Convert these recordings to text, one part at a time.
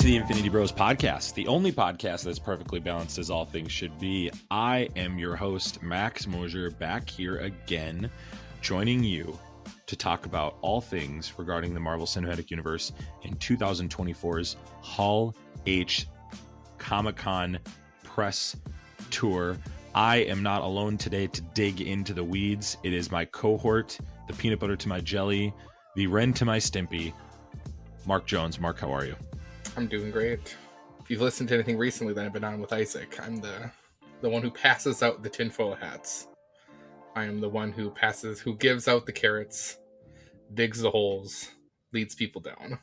to the Infinity Bros podcast, the only podcast that's perfectly balanced as all things should be. I am your host, Max Mosier, back here again, joining you to talk about all things regarding the Marvel Cinematic Universe in 2024's Hall H Comic-Con press tour. I am not alone today to dig into the weeds. It is my cohort, the peanut butter to my jelly, the Ren to my Stimpy, Mark Jones. Mark, how are you? I'm doing great. If you've listened to anything recently that I've been on with Isaac, I'm the one who passes out the tinfoil hats. I am the one who gives out the carrots, digs the holes, leads people down.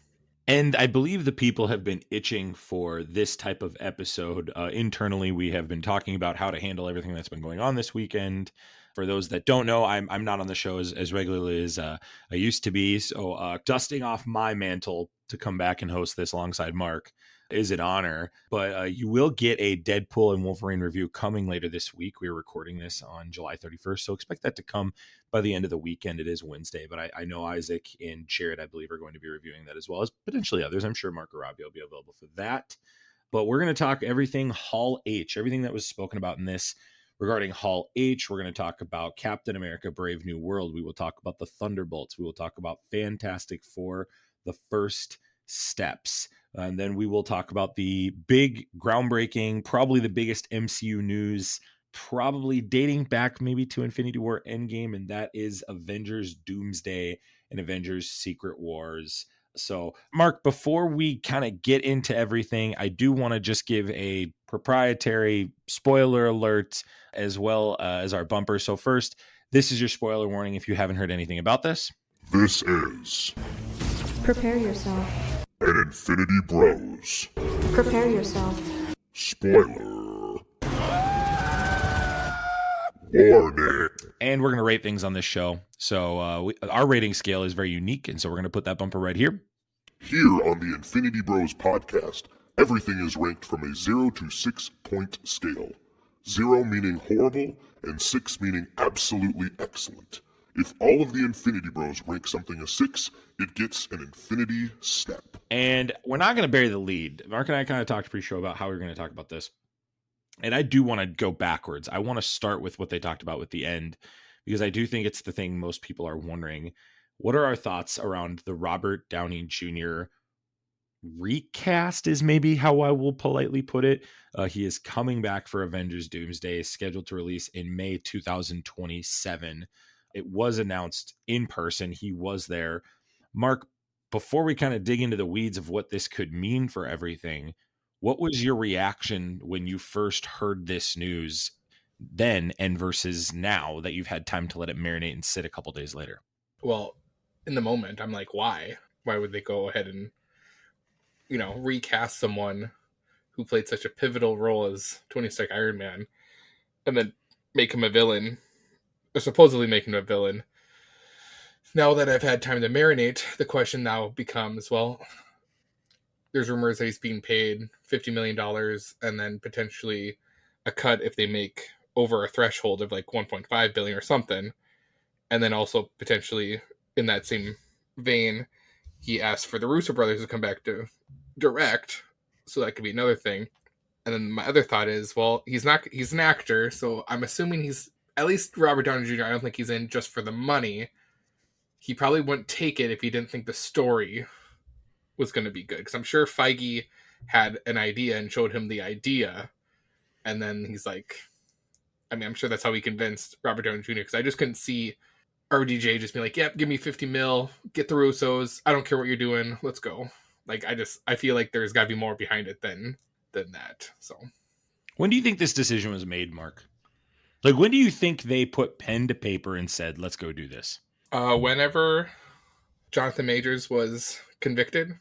And I believe the people have been itching for this type of episode. Internally, we have been talking about how to handle everything that's been going on this weekend. For those that don't know, I'm not on the show as regularly as I used to be. So dusting off my mantle to come back and host this alongside Mark is an honor. But you will get a Deadpool and Wolverine review coming later this week. We're recording this on July 31st, so expect that to come by the end of the weekend. It is Wednesday, but I know Isaac and Jared, I believe, are going to be reviewing that, as well as potentially others. I'm sure Mark or Robbie will be available for that. But we're going to talk everything Hall H, everything that was spoken about in this regarding Hall H. We're going to talk about Captain America Brave New World. We will talk about the Thunderbolts. We will talk about Fantastic Four, the first steps. And then we will talk about the big, groundbreaking, probably the biggest MCU news, probably dating back maybe to Infinity War Endgame, and that is Avengers Doomsday and Avengers Secret Wars. So, Mark, before we kind of get into everything, I do want to just give a proprietary spoiler alert as well as our bumper. So first, this is your spoiler warning if you haven't heard anything about this. This is... Prepare yourself. An Infinity Bros. Prepare yourself. Spoiler. Warning. And we're going to rate things on this show. So our rating scale is very unique, and so we're going to put that bumper right here. Here on the Infinity Bros podcast, everything is ranked from a 0 to 6 point scale. 0 meaning horrible, and 6 meaning absolutely excellent. If all of the Infinity Bros rank something a 6, it gets an Infinity Step. And we're not going to bury the lead. Mark and I kind of talked pre-show about how we were going to talk about this. And I do want to go backwards. I want to start with what they talked about with the end, because I do think it's the thing most people are wondering. What are our thoughts around the Robert Downey Jr. recast is maybe how I will politely put it. He is coming back for Avengers Doomsday, scheduled to release in May 2027. It was announced in person. He was there. Mark, before we kind of dig into the weeds of what this could mean for everything, what was your reaction when you first heard this news then and versus now that you've had time to let it marinate and sit a couple days later? Well, in the moment, I'm like, why? Why would they go ahead and, recast someone who played such a pivotal role as Tony Stark Iron Man and then make him a villain? Or supposedly making him a villain. Now that I've had time to marinate, the question now becomes, well, there's rumors that he's being paid $50 million and then potentially a cut if they make over a threshold of like 1.5 billion or something. And then also potentially in that same vein, he asked for the Russo brothers to come back to direct. So that could be another thing. And then my other thought is, well, he's an actor. So I'm assuming he's, at least Robert Downey Jr., I don't think he's in just for the money. He probably wouldn't take it if he didn't think the story was going to be good. Because I'm sure Feige had an idea and showed him the idea. And then he's like, I'm sure that's how he convinced Robert Downey Jr. Because I just couldn't see RDJ just being like, yep, give me 50 mil, get the Russos. I don't care what you're doing. Let's go. Like, I feel like there's got to be more behind it than that. So when do you think this decision was made, Mark? Like, when do you think they put pen to paper and said, let's go do this? Whenever Jonathan Majors was convicted.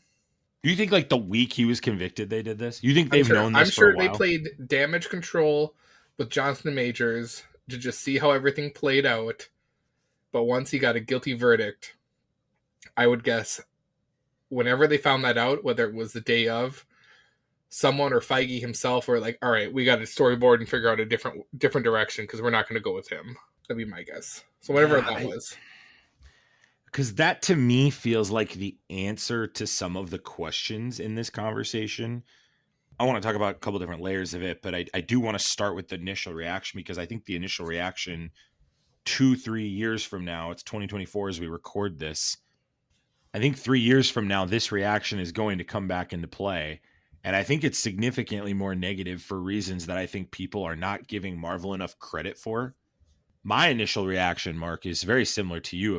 Do you think, like, the week he was convicted, they did this? You think they've known this for a while? I'm sure they played Damage Control with Jonathan Majors to just see how everything played out. But once he got a guilty verdict, I would guess whenever they found that out, whether it was the day of, someone or Feige himself were like, all right, we got to storyboard and figure out a different direction because we're not going to go with him. That'd be my guess. So whatever that was. Because that to me feels like the answer to some of the questions in this conversation. I want to talk about a couple different layers of it, but I do want to start with the initial reaction, because I think the initial reaction 2-3 years from now, it's 2024 as we record this, I think 3 years from now, this reaction is going to come back into play. And I think it's significantly more negative for reasons that I think people are not giving Marvel enough credit for. My initial reaction, Mark, is very similar to you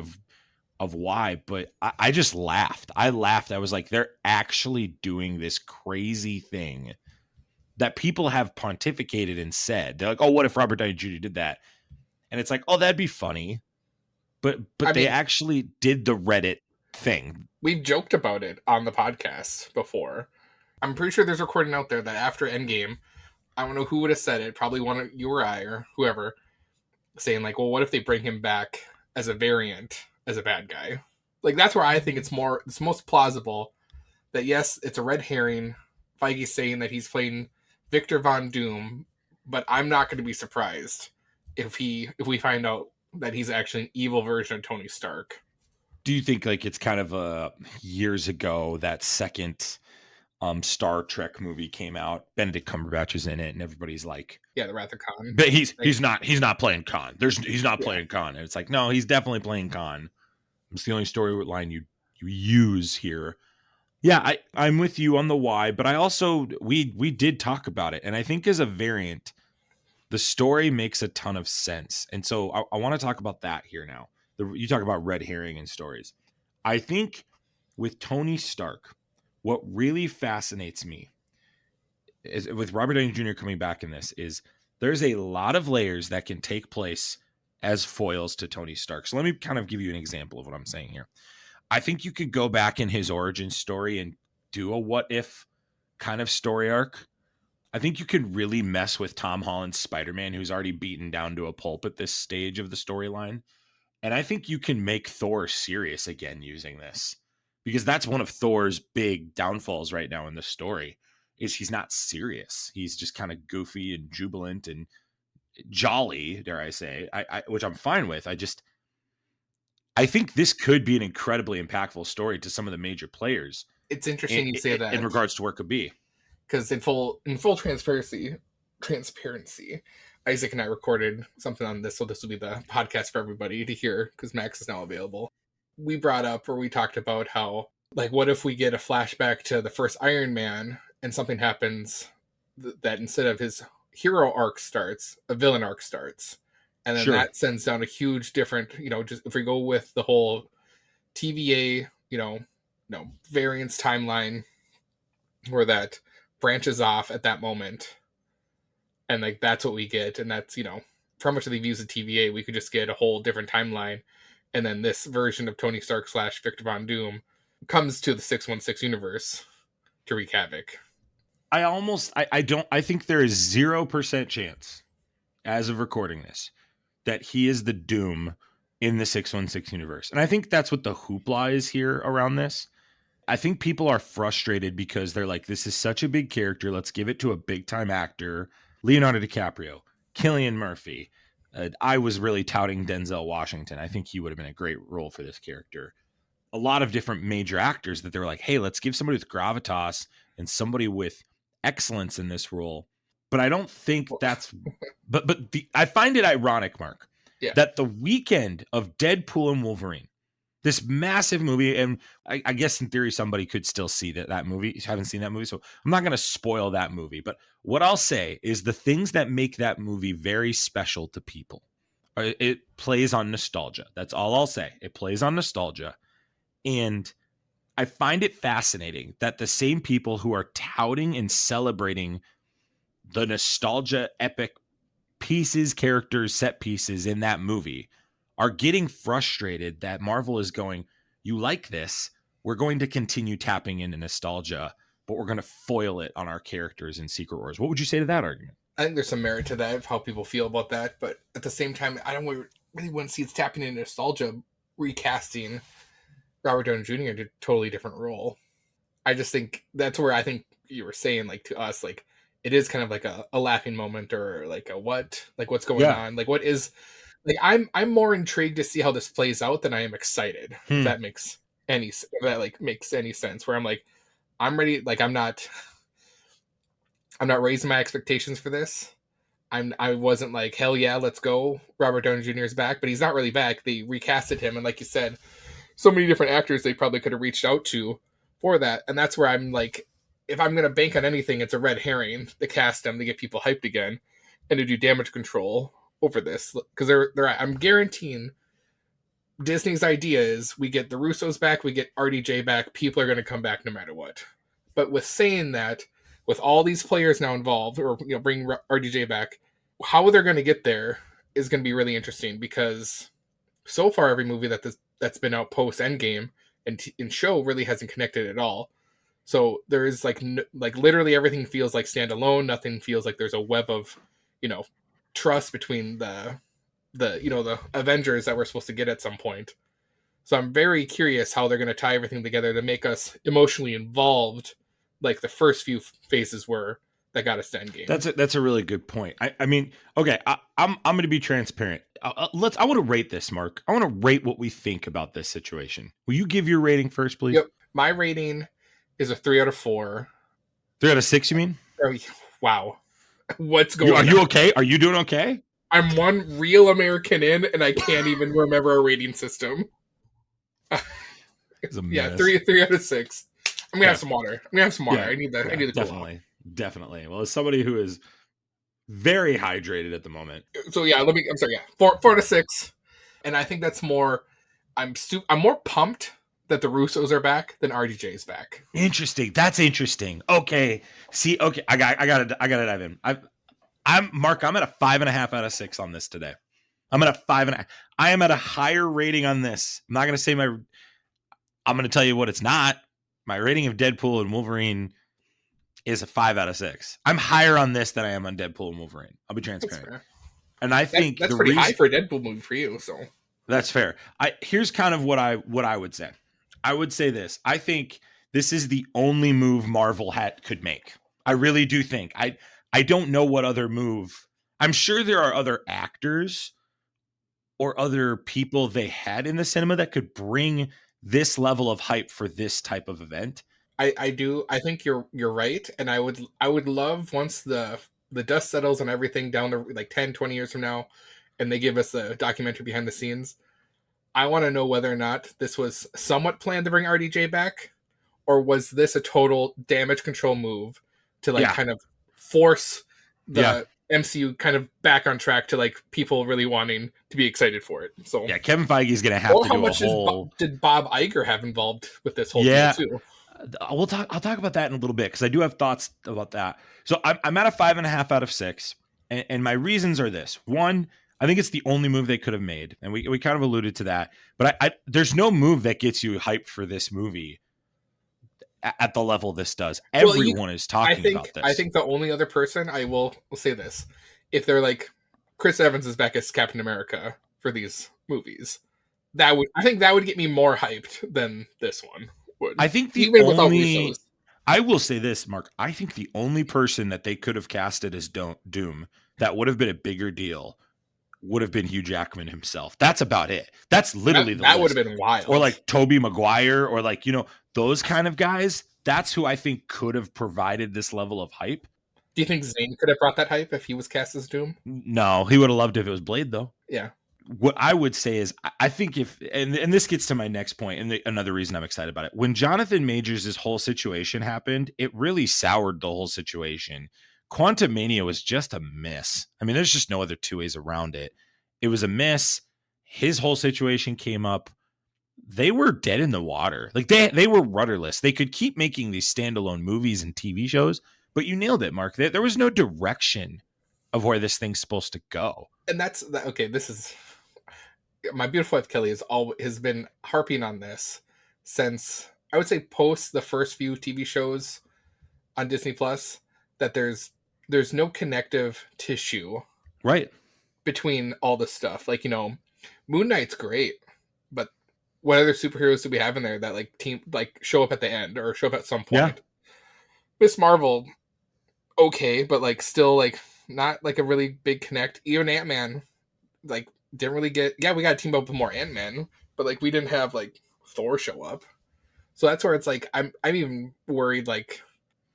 of why, but I just laughed. I laughed. I was like, they're actually doing this crazy thing that people have pontificated and said. They're like, oh, what if Robert Downey Jr. did that? And it's like, oh, that'd be funny. But they actually did the Reddit thing. We've joked about it on the podcast before. I'm pretty sure there's a recording out there that after Endgame, I don't know who would have said it, probably one of you or I or whoever, saying like, well, what if they bring him back as a variant, as a bad guy? Like, that's where I think it's most plausible that yes, it's a red herring. Feige's saying that he's playing Victor Von Doom, but I'm not going to be surprised if we find out that he's actually an evil version of Tony Stark. Do you think like it's kind of years ago that second Star Trek movie came out, Benedict Cumberbatch is in it, and everybody's like, yeah, the Wrath of Khan. But he's not playing Khan. He's not playing Khan. And it's like, no, he's definitely playing Khan. It's the only storyline you use here. Yeah, I'm with you on the why, but I also we did talk about it, and I think as a variant, the story makes a ton of sense. And so I want to talk about that here now. You talk about red herring and stories. I think with Tony Stark, what really fascinates me is with Robert Downey Jr. coming back in this is there's a lot of layers that can take place as foils to Tony Stark. So let me kind of give you an example of what I'm saying here. I think you could go back in his origin story and do a what if kind of story arc. I think you could really mess with Tom Holland's Spider-Man, who's already beaten down to a pulp at this stage of the storyline. And I think you can make Thor serious again using this, because that's one of Thor's big downfalls right now in the story is he's not serious. He's just kind of goofy and jubilant and jolly, dare I say, which I'm fine with. I think this could be an incredibly impactful story to some of the major players. It's interesting you say that in regards to where it could be. Because in full transparency, Isaac and I recorded something on this, so this will be the podcast for everybody to hear because Max is now available. We brought up, or we talked about how, like, what if we get a flashback to the first Iron Man and something happens that instead of his hero arc starts, a villain arc starts. And then that sends down a huge different, just if we go with the whole TVA, variance timeline where that branches off at that moment. And like, that's what we get. And that's, for how much they've used the TVA, we could just get a whole different timeline. And then this version of Tony Stark / Victor Von Doom comes to the 616 universe to wreak havoc. I think there is 0% chance as of recording this that he is the Doom in the 616 universe. And I think that's what the hoopla is here around this. I think people are frustrated because they're like, this is such a big character. Let's give it to a big time actor. Leonardo DiCaprio, Cillian Murphy. I was really touting Denzel Washington. I think he would have been a great role for this character. A lot of different major actors that they were like, hey, let's give somebody with gravitas and somebody with excellence in this role. But I don't think that's, I find it ironic, Mark, that the weekend of Deadpool and Wolverine, this massive movie, and I guess in theory, somebody could still see that movie. You haven't seen that movie, so I'm not going to spoil that movie. But what I'll say is the things that make that movie very special to people, it plays on nostalgia. That's all I'll say. It plays on nostalgia. And I find it fascinating that the same people who are touting and celebrating the nostalgia epic pieces, characters, set pieces in that movie are getting frustrated that Marvel is going, you like this, we're going to continue tapping into nostalgia, but we're going to foil it on our characters in Secret Wars. What would you say to that argument? I think there's some merit to that of how people feel about that, but at the same time, I don't really want to see it's tapping into nostalgia, recasting Robert Downey Jr. into a totally different role. I just think that's where I think you were saying, like, to us, like, it is kind of like a laughing moment or like a what? Like, what's going on? Like, what is Like I'm more intrigued to see how this plays out than I am excited. If that makes makes any sense. Where I'm like, I'm ready. Like I'm not raising my expectations for this. I wasn't like, hell yeah, let's go. Robert Downey Jr. is back, but he's not really back. They recasted him, and like you said, so many different actors they probably could have reached out to for that. And that's where I'm like, if I'm gonna bank on anything, it's a red herring to cast them to get people hyped again and to do damage control over this. Because I'm guaranteeing Disney's idea is we get the Russos back, we get RDJ back, people are gonna come back no matter what. But with saying that, with all these players now involved, or bring RDJ back, how they're going to get there is going to be really interesting, because so far every movie that's been out post Endgame and show really hasn't connected at all. So there is like literally everything feels like standalone. Nothing feels like there's a web of trust between the Avengers that we're supposed to get at some point. So I'm very curious how they're going to tie everything together to make us emotionally involved, like the first few phases were that got us to Endgame. That's a really good point. I mean, okay, I'm going to be transparent. I want to rate this, Mark. I want to rate what we think about this situation. Will you give your rating first, please? Yep. My rating is a 3 out of 4. 3 out of 6, you mean? Oh, wow. What's going on? Are you okay? Are you doing okay? I'm one real American in, and I can't even remember a rating system. Yeah, 3 out of 6. I'm gonna have some water. Yeah, I need that. I need the definitely. Well, as somebody who is very hydrated at the moment. So yeah, I'm sorry. Yeah, 4 out of 6, and I think that's more. I'm more pumped that the Russos are back than RDJ is back. Interesting. That's interesting. Okay. See. Okay. I gotta dive in. I'm Mark. I'm at a 5.5 out of 6 on this today. I'm at a 5.5. I am at a higher rating on this. I'm not gonna say I'm gonna tell you what it's not. My rating of Deadpool and Wolverine is a 5 out of 6. I'm higher on this than I am on Deadpool and Wolverine. I'll be transparent. And I think that's pretty high for a Deadpool movie for you. So that's fair. Here's kind of what I would say. I would say this. I think this is the only move Marvel could make. I really do think. I don't know what other move. I'm sure there are other actors or other people they had in the cinema that could bring this level of hype for this type of event. I do. I think you're right. And I would love, once the dust settles on everything down to like 10, 20 years from now, and they give us a documentary behind the scenes, I want to know whether or not this was somewhat planned to bring RDJ back, or was this a total damage control move to kind of force the MCU kind of back on track to like people really wanting to be excited for it. So yeah, Kevin Feige is going to have to do a whole. Did Bob Iger have involved with this whole thing too? I'll talk about that in a little bit, because I do have thoughts about that. So I'm at a 5.5 out of 6, and my reasons are this: one, I think it's the only move they could have made, and we kind of alluded to that. But there's no move that gets you hyped for this movie at the level this does. Everyone is talking about this. I think the only other person, I will say this, if they're like, Chris Evans is back as Captain America for these movies, I think that would get me more hyped than this one would. I think I will say this, Mark. I think the only person that they could have casted as Doom that would have been a bigger deal would have been Hugh Jackman himself. That's about it. That's literally that would have been wild. Or like Tobey Maguire, or like, those kind of guys. That's who I think could have provided this level of hype. Do you think Zayn could have brought that hype if he was cast as Doom? No, he would have loved it if it was Blade, though. Yeah. What I would say is, I think and this gets to my next point, and another reason I'm excited about it. When Jonathan Majors' whole situation happened, it really soured the whole situation. Quantumania was just a miss. I mean, there's just no other two ways around it. It was a miss. His whole situation came up. They were dead in the water. Like they were rudderless. They could keep making these standalone movies and TV shows, but you nailed it, Mark. There was no direction of where this thing's supposed to go. And okay. This is my beautiful wife Kelly has been harping on this since, I would say, post the first few TV shows on Disney Plus, that there's no connective tissue, right, between all the stuff. Like, Moon Knight's great, but what other superheroes do we have in there that show up at the end or show up at some point? Yeah. Miss Marvel, okay, but still not a really big connect. Even Ant-Man, didn't really get. Yeah, we got to team up with more Ant-Man, but like we didn't have like Thor show up. So that's where it's like I'm even worried. Like,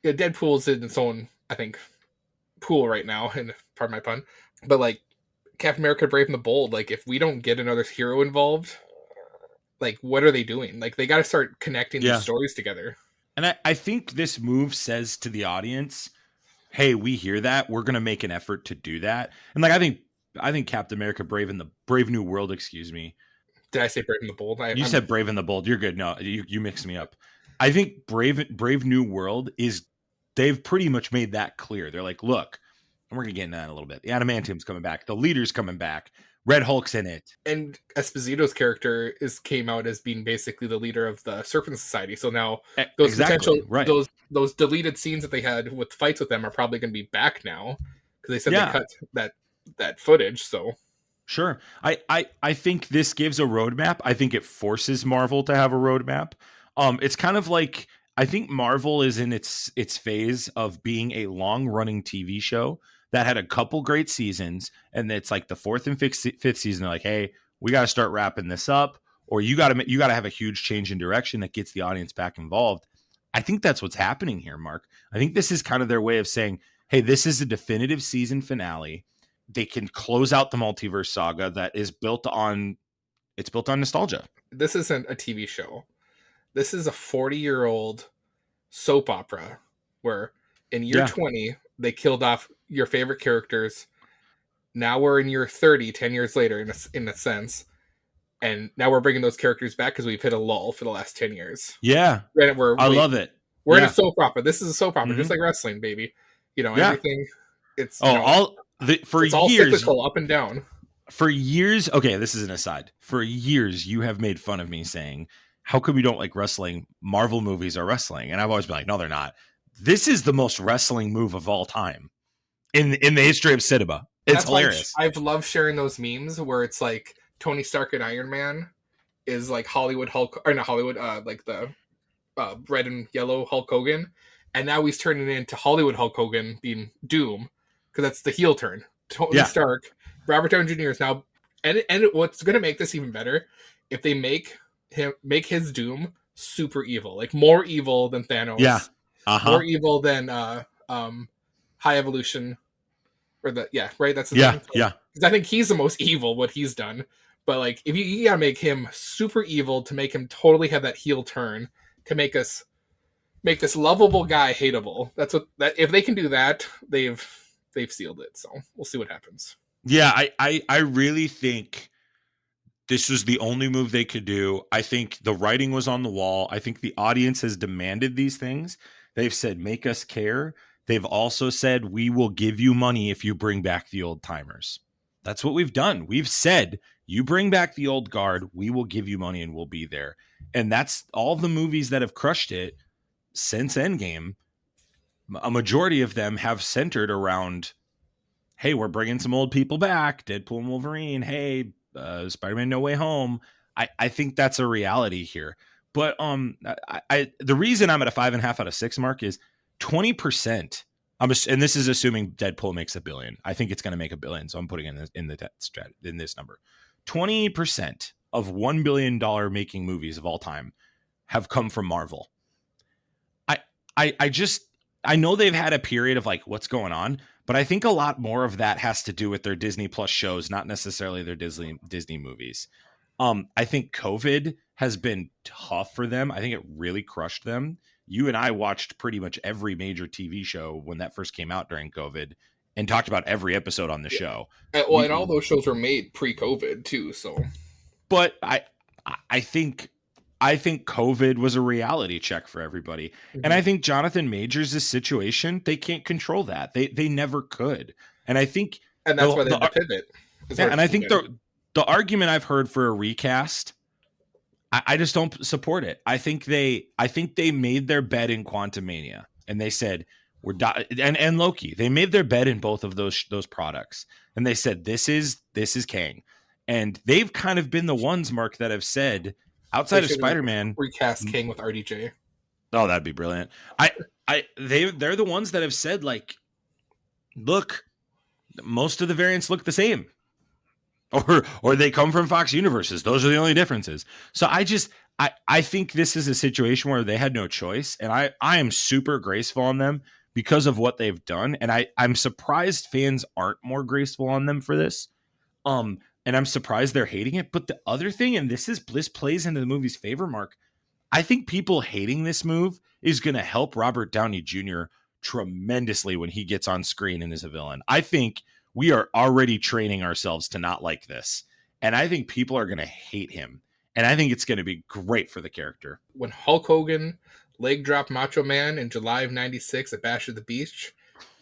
yeah, Deadpool's in its own, I think, pool right now, and pardon my pun. But like Captain America: Brave and the Bold, like if we don't get another hero involved, like what are they doing? Like they got to start connecting these stories together. And I think this move says to the audience, hey, we hear that. We're going to make an effort to do that. And like, I think Captain America Brave New World, excuse me. Did I say Brave and the Bold? You said Brave and the Bold. You're good. No, you mixed me up. I think Brave New World they've pretty much made that clear. They're like, look, and we're going to get into that in a little bit. The Adamantium's coming back. The Leader's coming back. Red Hulk's in it. And Esposito's character came out as being basically the leader of the Serpent Society. So now those those deleted scenes that they had with fights with them are probably going to be back now because they said they cut that footage. So sure, I think this gives a roadmap. I think it forces Marvel to have a roadmap. It's kind of like I think Marvel is in its phase of being a long running TV show that had a couple great seasons, and it's like the fourth and fifth season. They're like, hey, we got to start wrapping this up, or you got to have a huge change in direction that gets the audience back involved. I think that's what's happening here, Mark. I think this is kind of their way of saying, hey, this is a definitive season finale. They can close out the multiverse saga that is built on nostalgia. This isn't a TV show. This is a 40-year-old soap opera where in year 20, they killed off your favorite characters. Now we're in year 30, 10 years later, in a sense. And now we're bringing those characters back because we've hit a lull for the last 10 years. Yeah. I love it. We're in a soap opera. This is a soap opera, just like wrestling, baby. You know, everything. It's all years, cyclical, up and down. For years, okay, this is an aside. For years, you have made fun of me saying, how come we don't like wrestling? Marvel movies are wrestling. And I've always been like, no, they're not. This is the most wrestling move of all time in the history of cinema. It's hilarious. I've loved sharing those memes where it's like Tony Stark and Iron Man is like Hollywood Hulk, or not Hollywood, like the red and yellow Hulk Hogan. And now he's turning into Hollywood Hulk Hogan being Doom, because that's the heel turn. Tony Stark, Robert Downey Jr. is now, and what's going to make this even better, if they make his Doom super evil, like more evil than Thanos. Yeah. More evil than High Evolution, or that's the thing. Because I think he's the most evil what he's done. But like, if you gotta make him super evil to make him totally have that heel turn to make this lovable guy hateable. If they can do that, they've sealed it. So we'll see what happens. Yeah, I really think this was the only move they could do. I think the writing was on the wall. I think the audience has demanded these things. They've said, make us care. They've also said, we will give you money if you bring back the old timers. That's what we've done. We've said, you bring back the old guard, we will give you money and we'll be there. And that's all the movies that have crushed it since Endgame. A majority of them have centered around, hey, we're bringing some old people back. Deadpool and Wolverine. Hey, Spider-Man No Way Home. I think that's a reality here. But the reason I'm at a 5.5 out of 6 mark is 20%. And this is assuming Deadpool makes $1 billion. I think it's going to make $1 billion, so I'm putting in this number. 20% of $1 billion making movies of all time have come from Marvel. I know they've had a period of like, what's going on, but I think a lot more of that has to do with their Disney Plus shows, not necessarily their Disney movies. I think COVID has been tough for them. I think it really crushed them. You and I watched pretty much every major TV show when that first came out during COVID and talked about every episode on the show. And all those shows were made pre-COVID too. So, but I think COVID was a reality check for everybody. Mm-hmm. And I think Jonathan Majors' situation, they can't control that. They never could. And I think, and that's why they had to pivot. Yeah, and I think the argument I've heard for a recast, I just don't support it. I think they made their bed in Quantumania, and they said and Loki. They made their bed in both of those products, and they said this is Kang, and they've kind of been the ones, Mark, that have said outside of Spider-Man, recast Kang with RDJ. Oh, that'd be brilliant. They're the ones that have said, like, look, most of the variants look the same. or they come from Fox universes. Those are the only differences. So I think this is a situation where they had no choice, and I am super graceful on them because of what they've done, and I'm surprised fans aren't more graceful on them for this. And I'm surprised they're hating it. But the other thing, and this plays into the movie's favor, Mark, I think people hating this move is going to help Robert Downey Jr. tremendously when he gets on screen and is a villain. I think we are already training ourselves to not like this. And I think people are going to hate him. And I think it's going to be great for the character. When Hulk Hogan leg dropped Macho Man in July of 96 at Bash at the Beach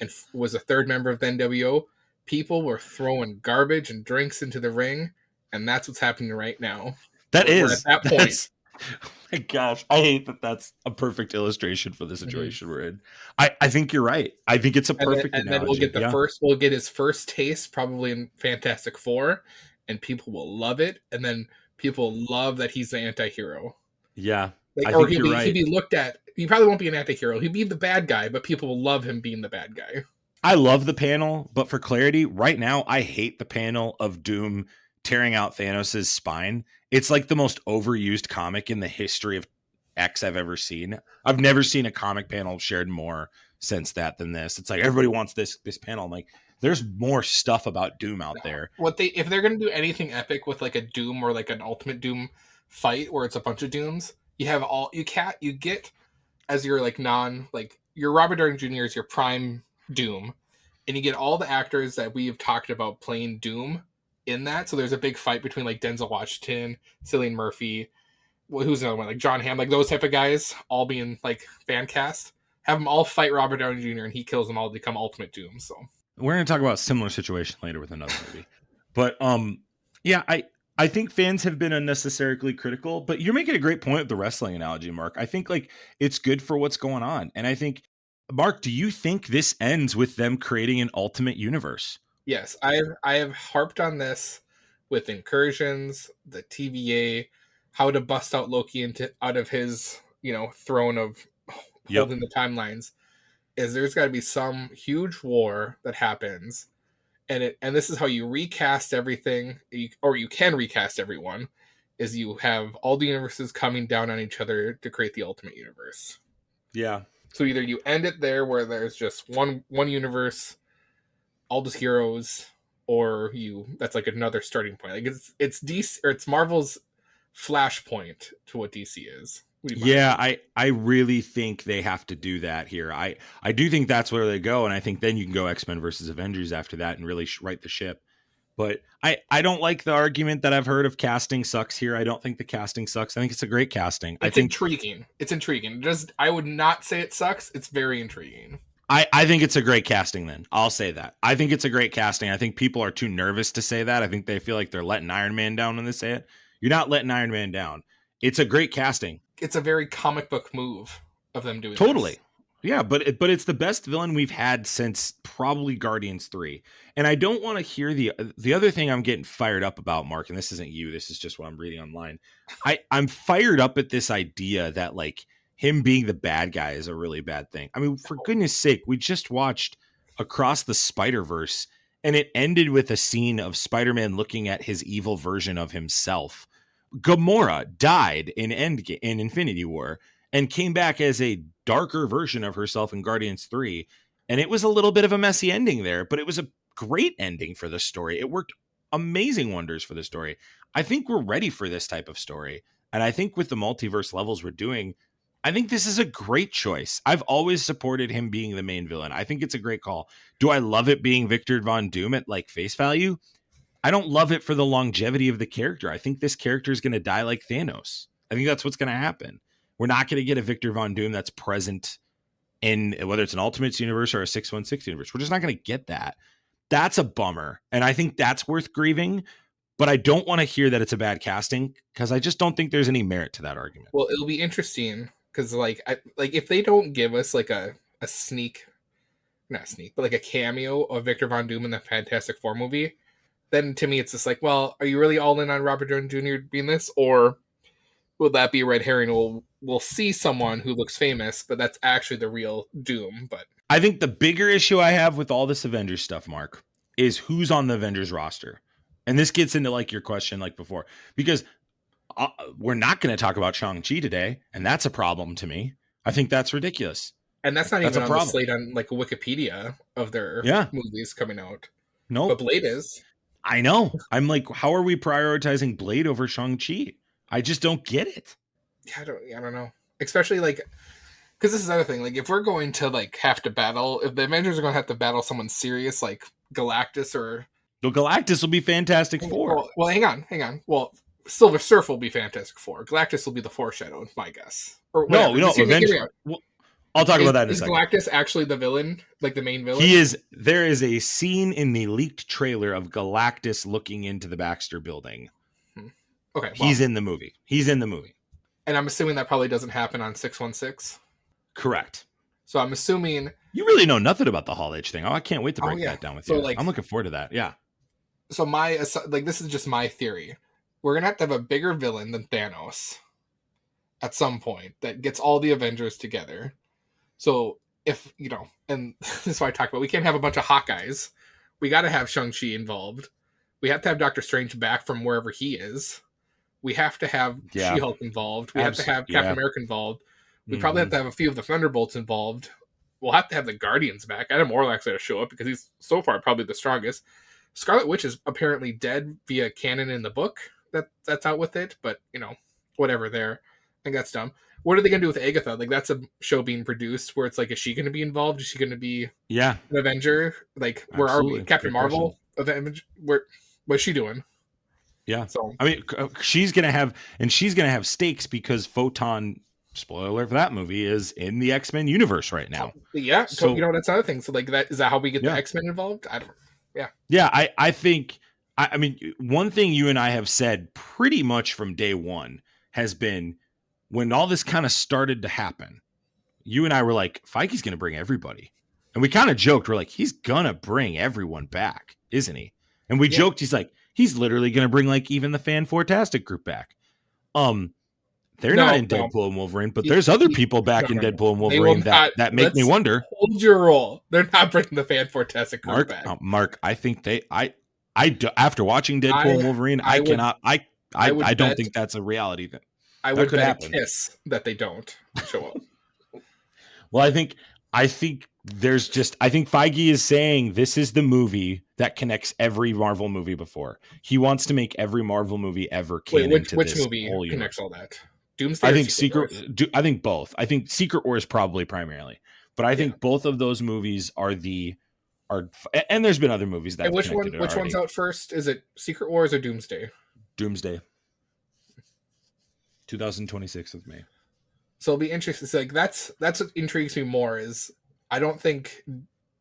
and was a third member of the NWO, people were throwing garbage and drinks into the ring. And that's what's happening right now. We're at that point. Oh my gosh, I hate that that's a perfect illustration for the situation we're in. I think you're right. I think it's a perfect and then we'll get we'll get his first taste probably in Fantastic Four, and people will love it. And then people love that he's the anti-hero. Yeah. Like, or he'd be looked at. He probably won't be an anti-hero. He'd be the bad guy, but people will love him being the bad guy. I love the panel, but for clarity, right now, I hate the panel of Doom tearing out Thanos' spine. It's like the most overused comic in the history of X I've ever seen. I've never seen a comic panel shared more since that than this. It's like everybody wants this panel. I'm like, there's more stuff about Doom out there. If they're gonna do anything epic with like a Doom or like an Ultimate Doom fight where it's a bunch of Dooms, you get as your your Robert Downey Jr. is your prime Doom, and you get all the actors that we've talked about playing Doom in that. So there's a big fight between like Denzel Washington, Cillian Murphy, who's another one, like John Hamm, like those type of guys all being like fan cast. Have them all fight Robert Downey Jr. and he kills them all to become Ultimate Doom. So we're going to talk about a similar situation later with another movie. But yeah, I think fans have been unnecessarily critical, but you're making a great point with the wrestling analogy, Mark. I think like it's good for what's going on. And I think, Mark, do you think this ends with them creating an ultimate universe? Yes, I have harped on this with Incursions, the TVA, how to bust out Loki out of his throne of holding the timelines. Is there's got to be some huge war that happens, and this is how you recast everything, or you can recast everyone. Is you have all the universes coming down on each other to create the ultimate universe. Yeah. So either you end it there where there's just one universe, all the heroes, or that's like another starting point. Like it's DC or it's Marvel's flashpoint to what DC is. Yeah, I really think they have to do that here. I do think that's where they go, and I think then you can go X-Men versus Avengers after that and really right the ship. But I don't like the argument that I've heard of casting sucks here. I don't think the casting sucks. I think it's a great casting. It's intriguing. It's intriguing. I would not say it sucks. It's very intriguing. I think it's a great casting then. I'll say that. I think it's a great casting. I think people are too nervous to say that. I think they feel like they're letting Iron Man down when they say it. You're not letting Iron Man down. It's a great casting. It's a very comic book move of them doing totally. This. Yeah, but it's the best villain we've had since probably Guardians 3. And I don't want to hear the other thing I'm getting fired up about, Mark, and this isn't you, this is just what I'm reading online. I'm fired up at this idea that like him being the bad guy is a really bad thing. I mean, for goodness sake, we just watched Across the Spider-Verse, and it ended with a scene of Spider-Man looking at his evil version of himself. Gamora died in Infinity War and came back as a darker version of herself in Guardians 3. And it was a little bit of a messy ending there, but it was a great ending for the story. It worked amazing wonders for the story. I think we're ready for this type of story. And I think with the multiverse levels we're doing, I think this is a great choice. I've always supported him being the main villain. I think it's a great call. Do I love it being Victor Von Doom at like face value? I don't love it for the longevity of the character. I think this character is going to die like Thanos. I think that's what's going to happen. We're not going to get a Victor Von Doom that's present in whether it's an Ultimates universe or a 616 universe. We're just not going to get that. That's a bummer. And I think that's worth grieving. But I don't want to hear that it's a bad casting because I just don't think there's any merit to that argument. Well, it'll be interesting because if they don't give us like a sneak, not sneak, but like a cameo of Victor Von Doom in the Fantastic Four movie, then to me it's just like, well, are you really all in on Robert Downey Jr. being this, or will that be a red herring? We'll see someone who looks famous, but that's actually the real Doom. But I think the bigger issue I have with all this Avengers stuff, Mark, is who's on the Avengers roster. And this gets into like your question like before, because we're not going to talk about Shang-Chi today, and that's a problem to me. I think that's ridiculous. And that's not That's even a on the problem. slate on like Wikipedia of their movies coming out. No, But Blade is. I know. I'm like, how are we prioritizing Blade over Shang-Chi? I just don't get it. I don't know. Especially like, because this is the other thing. Like, if we're going to like have to battle, if the Avengers are going to have to battle someone serious like Galactus or Galactus will be Fantastic Four. Well, hang on. Well, Silver Surfer will be Fantastic Four. Galactus will be the foreshadow, my guess. Or no. Eventually, I'll talk about that in a second. Is Galactus actually the villain, like the main villain? He is. There is a scene in the leaked trailer of Galactus looking into the Baxter Building. Okay, he's in the movie. And I'm assuming that probably doesn't happen on 616. Correct. So I'm assuming you really know nothing about the Hall H thing. Oh, I can't wait to break that down with you. Like, I'm looking forward to that. Yeah. So this is just my theory. We're gonna have to have a bigger villain than Thanos at some point that gets all the Avengers together. So if and this is what I talk about, we can't have a bunch of Hawkeyes. We got to have Shang-Chi involved. We have to have Doctor Strange back from wherever he is. We have to have She-Hulk involved. We have to have Captain America involved. We probably have to have a few of the Thunderbolts involved. We'll have to have the Guardians back. Adam Warlock's going to show up because he's so far probably the strongest. Scarlet Witch is apparently dead via canon in the book that's out with it, but whatever there. I think that's dumb. What are they going to do with Agatha? Like, that's a show being produced where it's like, is she going to be involved? Is she going to be an Avenger? Like, where are we? Captain Marvel? What's she doing? Yeah. So I mean, she's going to have stakes because Photon, spoiler alert for that movie, is in the X-Men universe right now. Yeah. So that's another thing. So like, is that how we get the X-Men involved? I don't know. Yeah. Yeah. I think, I mean, one thing you and I have said pretty much from day one has been, when all this kind of started to happen, you and I were like, Feige's going to bring everybody. And we kind of joked. We're like, he's going to bring everyone back, isn't he? And we joked, he's literally going to bring like even the Fantasti group back. They're not in Deadpool and Wolverine, but there's other people back in Deadpool and Wolverine that make me wonder. Hold your roll. They're not bringing the Fantasti group back. Mark, I think after watching Deadpool and Wolverine, I don't think that's a reality. I would bet a kiss that they don't show up. Well, I think Feige is saying this is the movie that connects every Marvel movie before. He wants to make every Marvel movie ever canon to which this movie whole connects all that? Doomsday. I think I think both. I think Secret Wars probably primarily, but I think both of those movies are. And there's been other movies that. And which one's out first? Is it Secret Wars or Doomsday? Doomsday. 2026 of May. So it'll be interesting. It's like that's what intrigues me more is I don't think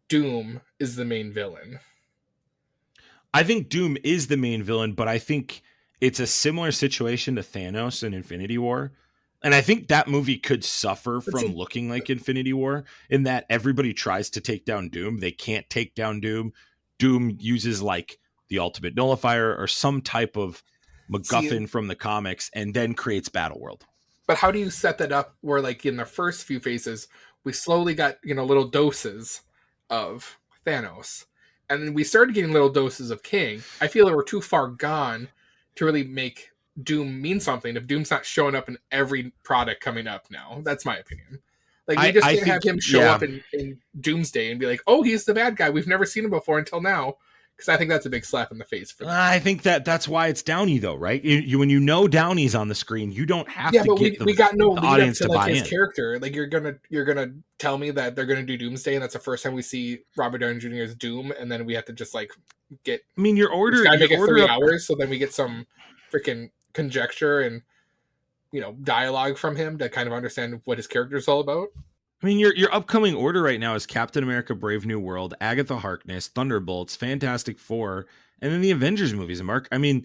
Doom is the main villain. I think Doom is the main villain, but I think it's a similar situation to Thanos in Infinity War. And I think that movie could suffer from looking like Infinity War in that everybody tries to take down Doom. They can't take down Doom. Doom uses like the ultimate nullifier or some type of MacGuffin from the comics and then creates Battleworld. But how do you set that up where like in the first few phases, we slowly got, little doses of Thanos. And then we started getting little doses of King. I feel that we're too far gone to really make Doom mean something if Doom's not showing up in every product coming up now. That's my opinion. Like, we just can't have him show up in Doomsday and be like, oh, he's the bad guy. We've never seen him before until now. Because I think that's a big slap in the face for them. I think that's why it's Downey, though, right? When Downey's on the screen, you don't have to get the audience to buy his in. Character. Like, you're gonna tell me that they're gonna do Doomsday, and that's the first time we see Robert Downey Jr. as Doom, and then we have to just like get. I mean, your order. Make it 3 hours, so then we get some freaking conjecture and dialogue from him to kind of understand what his character is all about. I mean, your upcoming order right now is Captain America: Brave New World, Agatha Harkness, Thunderbolts, Fantastic Four, and then the Avengers movies. Mark, I mean,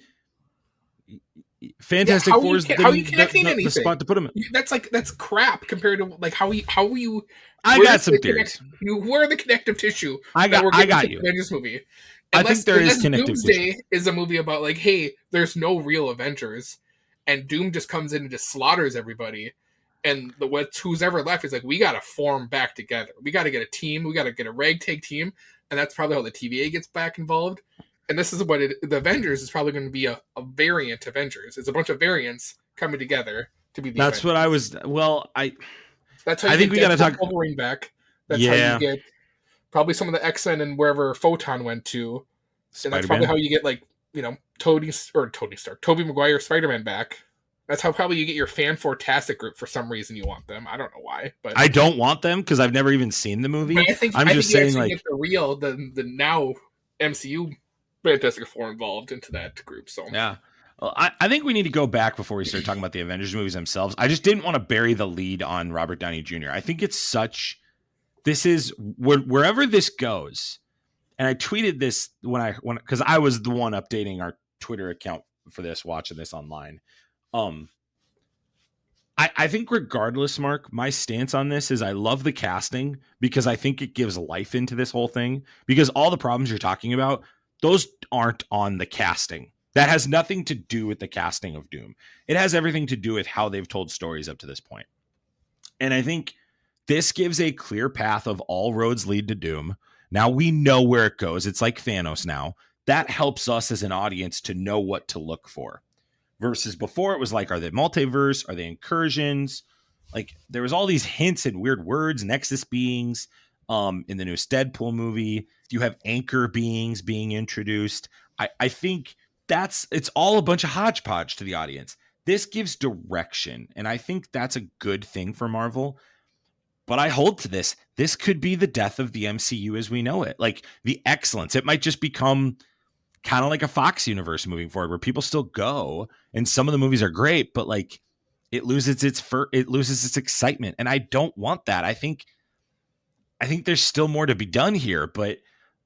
Fantastic Four is the spot to put them in. That's crap compared to like how you. I got some theories. Where the connective tissue? I got you. Avengers movie. I think there is connective tissue. Doomsday is a movie about like, hey, there's no real Avengers, and Doom just comes in and just slaughters everybody. And who's ever left is like, we got to form back together. We got to get a team. We got to get a ragtag team. And that's probably how the TVA gets back involved. And this is what the Avengers is probably going to be a variant Avengers. It's a bunch of variants coming together to be the That's Avengers. what I was. Well, That's how you I think we got to talk Wolverine back. That's how you get probably some of the X-Men and wherever Photon went to. And that's probably how you get like, Tobey Maguire Spider-Man back. That's how probably you get your Fan-Fourtastic group for some reason you want them. I don't know why, but I don't want them because I've never even seen the movie. I'm just saying, like, get the now MCU Fantastic Four involved into that group. So yeah. Well, I think we need to go back before we start talking about the Avengers movies themselves. I just didn't want to bury the lead on Robert Downey Jr. I think this is wherever this goes. And I tweeted this because I was the one updating our Twitter account for this, watching this online. I think regardless, Mark, my stance on this is I love the casting because I think it gives life into this whole thing, because all the problems you're talking about, those aren't on the casting. That has nothing to do with the casting of Doom. It has everything to do with how they've told stories up to this point. And I think this gives a clear path of all roads lead to Doom. Now we know where it goes. It's like Thanos now. That helps us as an audience to know what to look for. Versus before, it was like, are they multiverse? Are they incursions? Like, there was all these hints and weird words, Nexus beings, in the newest Deadpool movie. You have anchor beings being introduced. I think it's all a bunch of hodgepodge to the audience. This gives direction, and I think that's a good thing for Marvel. But I hold to this. This could be the death of the MCU as we know it. Like, the excellence. It might just become kind of like a Fox universe moving forward, where people still go, and some of the movies are great, but like it loses its excitement, and I don't want that. I think there's still more to be done here, but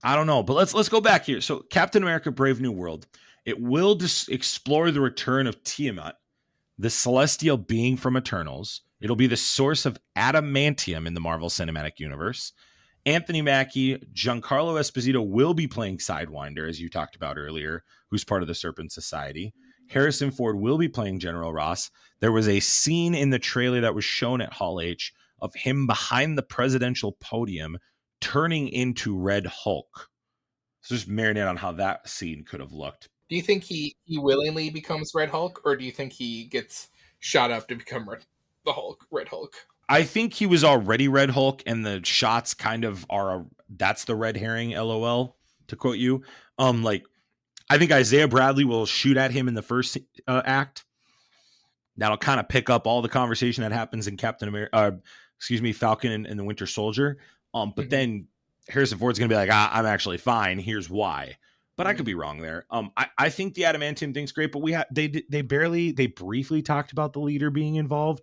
I don't know. But let's go back here. So Captain America: Brave New World, it will explore the return of Tiamat, the celestial being from Eternals. It'll be the source of adamantium in the Marvel Cinematic Universe. Anthony Mackie, Giancarlo Esposito will be playing Sidewinder, as you talked about earlier, who's part of the Serpent Society. Harrison Ford will be playing General Ross. There was a scene in the trailer that was shown at Hall H of him behind the presidential podium turning into Red Hulk. So just marinate on how that scene could have looked. Do you think he willingly becomes Red Hulk, or do you think he gets shot up to become Red Hulk? I think he was already Red Hulk, and the shots kind of that's the red herring, LOL, to quote you. I think Isaiah Bradley will shoot at him in the first act. That'll kind of pick up all the conversation that happens in Falcon and the Winter Soldier. But then Harrison Ford's going to be like, I'm actually fine. Here's why. But I could be wrong there. I think the adamantium thing's great, but they briefly talked about the leader being involved.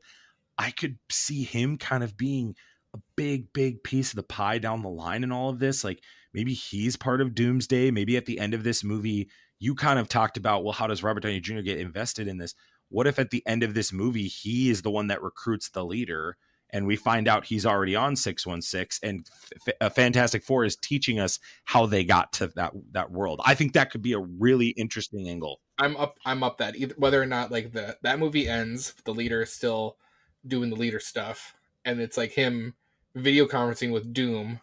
I could see him kind of being a big, big piece of the pie down the line in all of this. Like, maybe he's part of Doomsday. Maybe at the end of this movie, you kind of talked about, well, how does Robert Downey Jr. get invested in this? What if at the end of this movie, he is the one that recruits the leader, and we find out he's already on 616, and Fantastic Four is teaching us how they got to that world? I think that could be a really interesting angle. I'm up that, whether or not like that movie ends, the leader is still doing the leader stuff, and it's like him video conferencing with Doom,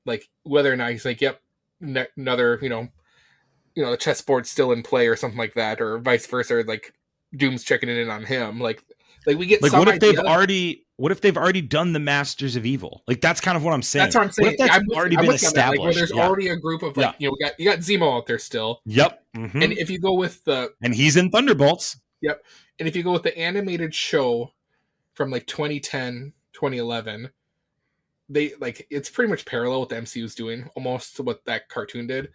like whether or not he's like, yep, another the chessboard's still in play or something like that, or vice versa, or like Doom's checking in on him, like we get like, what if they've already done the Masters of Evil? Like, that's kind of what I'm saying. That's what I'm saying. What if that's already been established? That, like, where there's already a group of you got Zemo out there still. Yep. Mm-hmm. And if you go with and he's in Thunderbolts. Yep. And if you go with the animated show from like 2010, 2011, they like it's pretty much parallel with the MCU's doing, almost to what that cartoon did.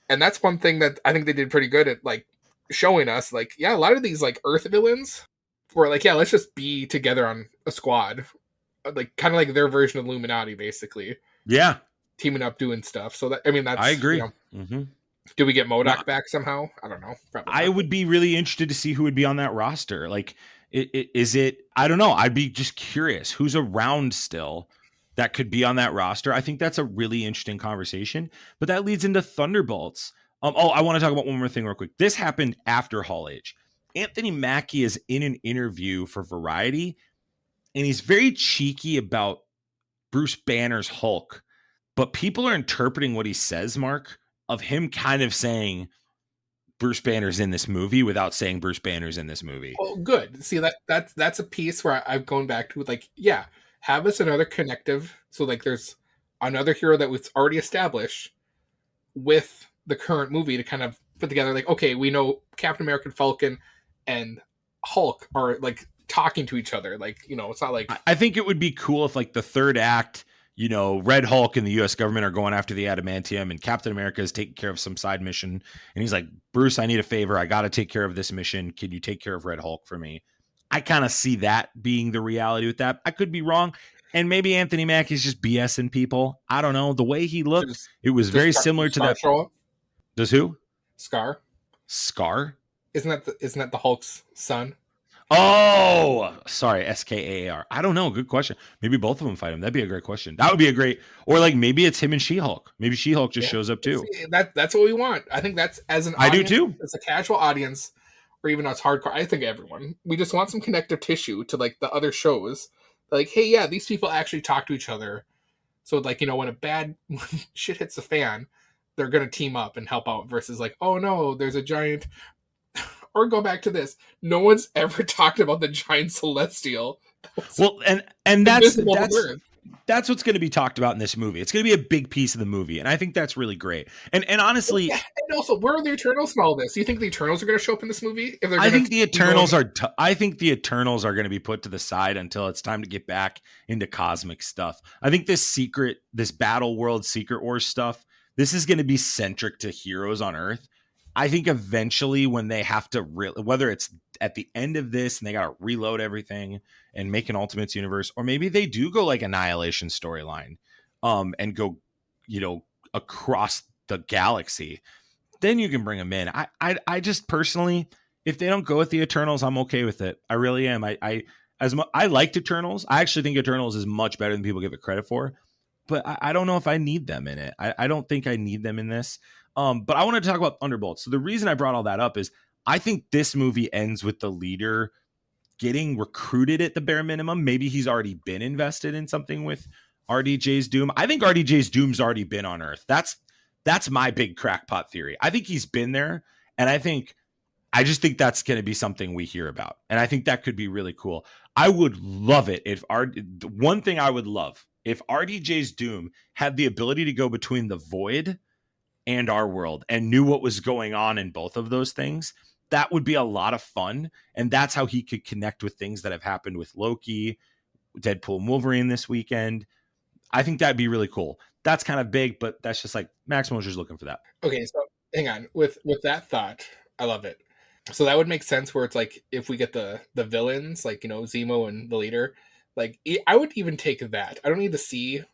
And that's one thing that I think they did pretty good at, like showing us, like, yeah, a lot of these like Earth villains were like, yeah, let's just be together on a squad, like kind of like their version of Illuminati, basically. Yeah, teaming up, doing stuff. So that, I mean, that's, I agree. Do we get MODOK back somehow? I don't know. Probably I would be really interested to see who would be on that roster. Like, is it? I don't know. I'd be just curious who's around still that could be on that roster. I think that's a really interesting conversation. But that leads into Thunderbolts. I want to talk about one more thing real quick. This happened after Hall H. Anthony Mackie is in an interview for Variety, and he's very cheeky about Bruce Banner's Hulk. But people are interpreting what he says, Mark, of him kind of saying, Bruce Banner's in this movie without saying Bruce Banner's in this movie. Oh, good. See, that's a piece where I've gone back to, like, yeah, have us another connective. So, like, there's another hero that was already established with the current movie to kind of put together, like, okay, we know Captain America, Falcon, and Hulk are, like, talking to each other. Like, you know, it's not like... I think it would be cool if, like, the third act, you know, Red Hulk and the U.S. government are going after the adamantium, and Captain America is taking care of some side mission, and he's like, Bruce, I need a favor. I got to take care of this mission. Can you take care of Red Hulk for me? I kind of see that being the reality with that. I could be wrong, and maybe Anthony Mackie's just BSing people. I don't know. The way he looked, it was very similar to that. Show up? Does who? Scar. Scar? Isn't that the Hulk's son? Oh, sorry, Skaar. I don't know. Good question. Maybe both of them fight him. That'd be a great question. That would be a great, or like maybe it's him and She-Hulk. Maybe She-Hulk just shows up too. That's what we want. I think that's, as an audience, I do too. As a casual audience, or even us hardcore, I think everyone, we just want some connective tissue to, like, the other shows. Like, hey, yeah, these people actually talk to each other. So, like, you know, when a bad shit hits the fan, they're gonna team up and help out. Versus, like, oh no, there's a giant. Or go back to this. No one's ever talked about the giant celestial. Well, and that's what's going to be talked about in this movie. It's going to be a big piece of the movie, and I think that's really great. And honestly, and also, where are the Eternals in all this? Do you think the Eternals are going to show up in this movie? If they're I think the Eternals are. I think the Eternals are going to be put to the side until it's time to get back into cosmic stuff. I think this Battle World Secret Wars stuff, this is going to be centric to heroes on Earth. I think eventually when they have to, whether it's at the end of this and they got to reload everything and make an Ultimates universe, or maybe they do go like Annihilation storyline, and go, you know, across the galaxy, then you can bring them in. I just personally, if they don't go with the Eternals, I'm okay with it. I really am. I liked Eternals. I actually think Eternals is much better than people give it credit for, but I don't know if I need them in it. I don't think I need them in this. But I want to talk about Thunderbolts. So the reason I brought all that up is I think this movie ends with the leader getting recruited at the bare minimum. Maybe he's already been invested in something with RDJ's Doom. I think RDJ's Doom's already been on Earth. That's my big crackpot theory. I think he's been there, and I just think that's going to be something we hear about. And I think that could be really cool. I would love it if one thing I would love if RDJ's Doom had the ability to go between the Void and our world and knew what was going on in both of those things. That would be a lot of fun. And that's how he could connect with things that have happened with Loki, Deadpool and Wolverine this weekend. I think that'd be really cool. That's kind of big, but that's just like Max Mosier's looking for that. Okay, so hang on. With that thought, I love it. So that would make sense where it's like, if we get the villains, like, you know, Zemo and the leader, like, I would even take that. I don't need to see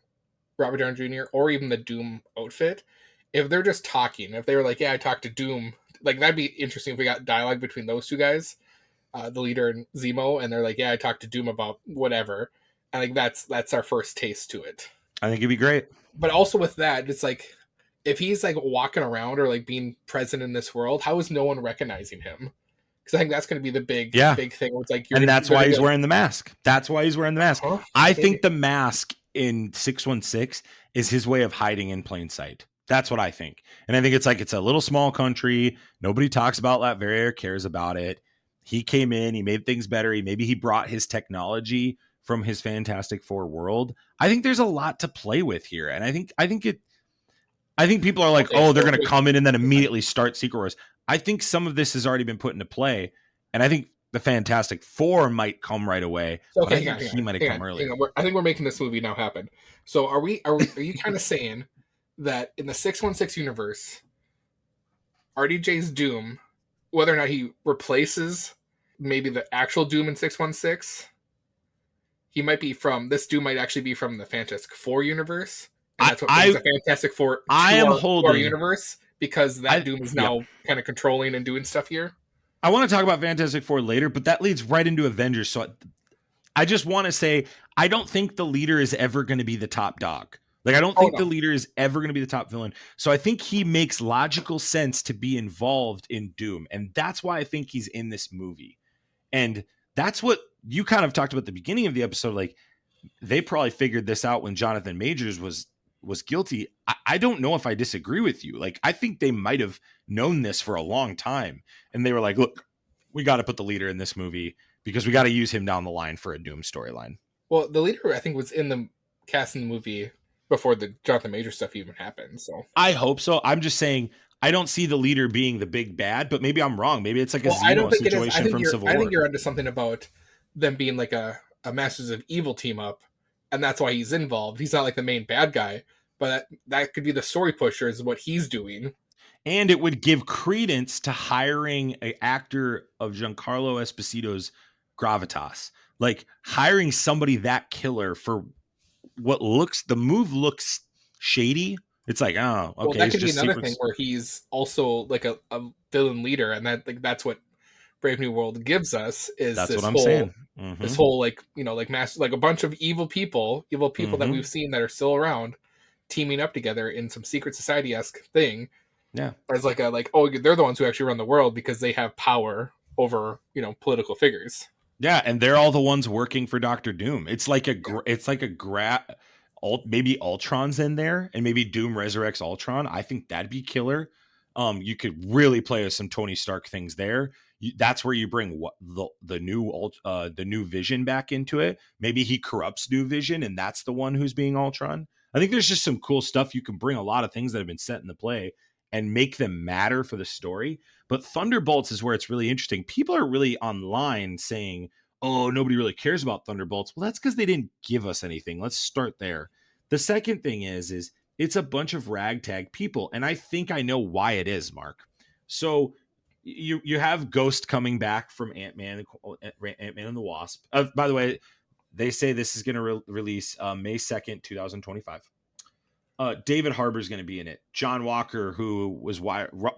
Robert Downey Jr. or even the Doom outfit. If they're just talking, if they were like, yeah, I talked to Doom, like, that'd be interesting if we got dialogue between those two guys, the leader and Zemo, and they're like, yeah, I talked to Doom about whatever. And like, that's our first taste to it. I think it'd be great. But also with that, it's like, if he's like walking around or like being present in this world, how is no one recognizing him? Because I think that's going to be the big thing. It's like, that's why he's wearing the mask. That's why he's wearing the mask. Huh? I think the mask in 616 is his way of hiding in plain sight. That's what I think. And I think it's like, it's a little small country. Nobody talks about Latveria or cares about it. He came in, he made things better. Maybe he brought his technology from his Fantastic Four world. I think there's a lot to play with here. And I think people are like, they're going to come in and then immediately start Secret Wars. I think some of this has already been put into play. And I think the Fantastic Four might come right away. Okay, he might have come earlier. I think we're making this movie now happen. So are you kind of saying that in the 616 universe, RDJ's Doom, whether or not he replaces maybe the actual Doom in 616, he might be this Doom might actually be from the Fantastic Four universe. And that's what brings the Fantastic Four to our universe, because that Doom is now kind of controlling and doing stuff here. I want to talk about Fantastic Four later, but that leads right into Avengers. So I just want to say, I don't think the leader is ever going to be the top dog. Like, I don't think the leader is ever going to be the top villain. So I think he makes logical sense to be involved in Doom. And that's why I think he's in this movie. And that's what you kind of talked about at the beginning of the episode. Like, they probably figured this out when Jonathan Majors was guilty. I don't know if I disagree with you. Like, I think they might have known this for a long time. And they were like, look, we got to put the leader in this movie because we got to use him down the line for a Doom storyline. Well, the leader, I think, was in the cast in the movie before the Jonathan Major stuff even happened. So I hope so. I'm just saying, I don't see the leader being the big bad, but maybe I'm wrong. Maybe it's like a I don't Zemo think it is. situation from Civil War. I think you're onto something about them being like a Masters of Evil team up, and that's why he's involved. He's not like the main bad guy, but that could be the story pusher is what he's doing. And it would give credence to hiring an actor of Giancarlo Esposito's gravitas. Like hiring somebody that killer for what the move looks shady. It's like, oh, okay. Well, that could be another thing where he's also like a villain leader, and that's what Brave New World gives us is that's this what I'm whole saying. This whole like master, like a bunch of evil people that we've seen that are still around teaming up together in some secret society-esque thing. Yeah. As like they're the ones who actually run the world because they have power over, political figures. Yeah, and they're all the ones working for Doctor Doom. It's like maybe Ultron's in there, and maybe Doom resurrects Ultron. I think that'd be killer. You could really play with some Tony Stark things there. That's where you bring the new Vision back into it. Maybe he corrupts New Vision, and that's the one who's being Ultron. I think there's just some cool stuff. You can bring a lot of things that have been set in the play and make them matter for the story. But Thunderbolts is where it's really interesting. People are really online saying, oh, nobody really cares about Thunderbolts. Well, that's because they didn't give us anything. Let's start there. The second thing is it's a bunch of ragtag people. And I think I know why it is, Mark. So you have Ghost coming back from Ant-Man and the Wasp. By the way, they say this is going to release May 2nd, 2025. David Harbour's going to be in it. John Walker, who was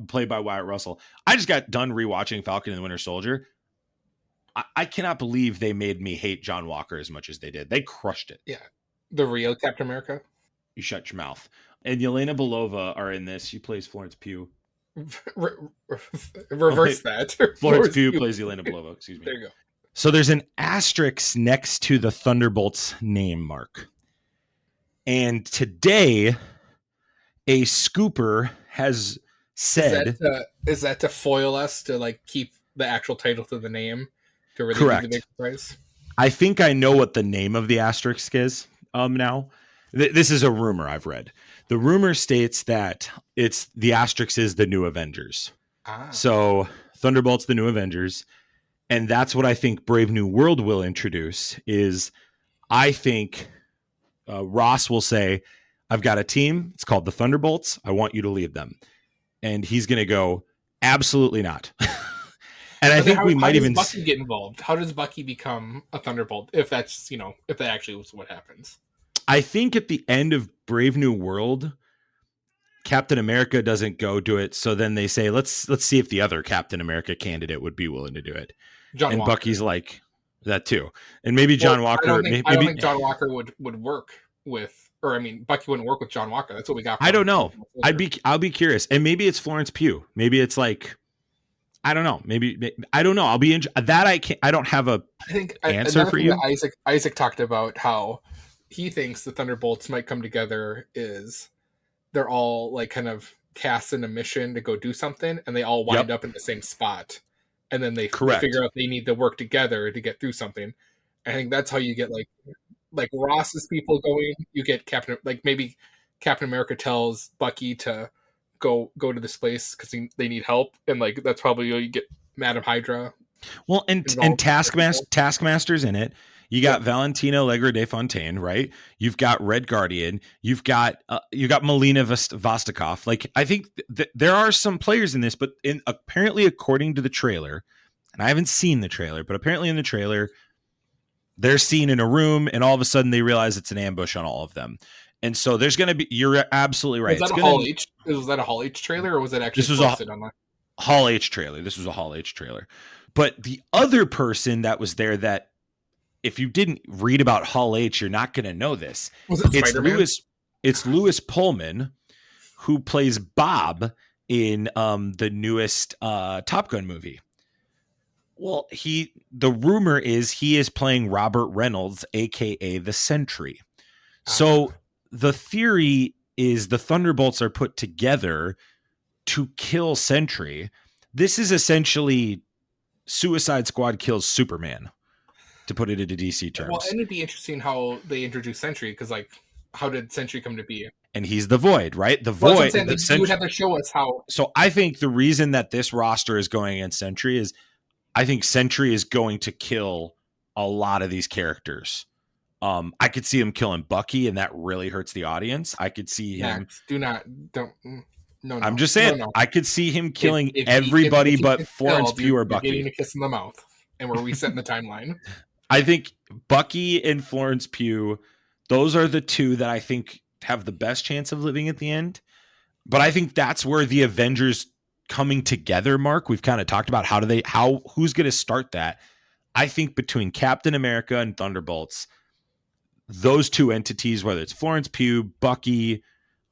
played by Wyatt Russell. I just got done rewatching Falcon and the Winter Soldier. I cannot believe they made me hate John Walker as much as they did. They crushed it. Yeah. The real Captain America. You shut your mouth. And Yelena Belova are in this. She plays Florence Pugh. Reverse that. Florence Pugh plays Yelena Belova. Excuse me. There you go. So there's an asterisk next to the Thunderbolts name, Mark. And today, a scooper has said... Is that to foil us to like keep the actual title to the name? To really correct. The big prize? I think I know what the name of the asterisk is now. This is a rumor I've read. The rumor states that the asterisk is the New Avengers. So Thunderbolts, the New Avengers. And that's what I think Brave New World will introduce is I think Ross will say, I've got a team. It's called the Thunderbolts. I want you to lead them. And he's going to go, absolutely not. And I think we might even... How does Bucky get involved? How does Bucky become a Thunderbolt if that's, if that actually was what happens? I think at the end of Brave New World, Captain America doesn't go do it. So then they say, let's see if the other Captain America candidate would be willing to do it. John Walker. Bucky's like that too. And maybe John Walker... I don't think John Walker would work with... Or, Bucky wouldn't work with John Walker. That's what we got. I don't know. I'll be curious. And maybe it's Florence Pugh. Maybe it's like... I don't know. Maybe I don't know. I'll be I don't have a answer for you. Isaac talked about how he thinks the Thunderbolts might come together is they're all like kind of cast in a mission to go do something, and they all wind up in the same spot, and then they figure out they need to work together to get through something. I think that's how you get like Ross's people going. You get maybe Captain America tells Bucky to go to this place because they need help, and like that's probably you get Madam Hydra. Well, and Taskmaster's in it. You got Valentina Allegra de Fontaine, right? You've got Red Guardian. You've got Melina Vostokov. Like I think there are some players in this, but apparently according to the trailer, and I haven't seen the trailer, but apparently in the trailer, they're seen in a room, and all of a sudden they realize it's an ambush on all of them. And so there's going to be, you're absolutely right. Was that a Hall H trailer, or was it actually posted online? Hall H trailer. This was a Hall H trailer. But the other person that was there that if you didn't read about Hall H, you're not going to know this. Was it Spider-Man? It's Lewis Pullman, who plays Bob in the newest Top Gun movie. Well, the rumor is he is playing Robert Reynolds, a.k.a. the Sentry. So the theory is the Thunderbolts are put together to kill Sentry. This is essentially Suicide Squad kills Superman, to put it into DC terms. Well, and it'd be interesting how they introduce Sentry, because like, how did Sentry come to be? And he's the Void, right? The Well, Void. saying, like, you would have to show us how. So I think the reason that this roster is going against Sentry is I think Sentry is going to kill a lot of these characters. I could see him killing Bucky, and that really hurts the audience. I could see him. No. I'm just saying, no. I could see him killing everybody but Florence Pugh or Bucky. Getting a kiss in the mouth, and where we set in the timeline. I think Bucky and Florence Pugh, those are the two that I think have the best chance of living at the end. But I think that's where the Avengers coming together, Mark, we've kind of talked about who's going to start that. I think between Captain America and Thunderbolts, those two entities, whether it's Florence Pugh, Bucky,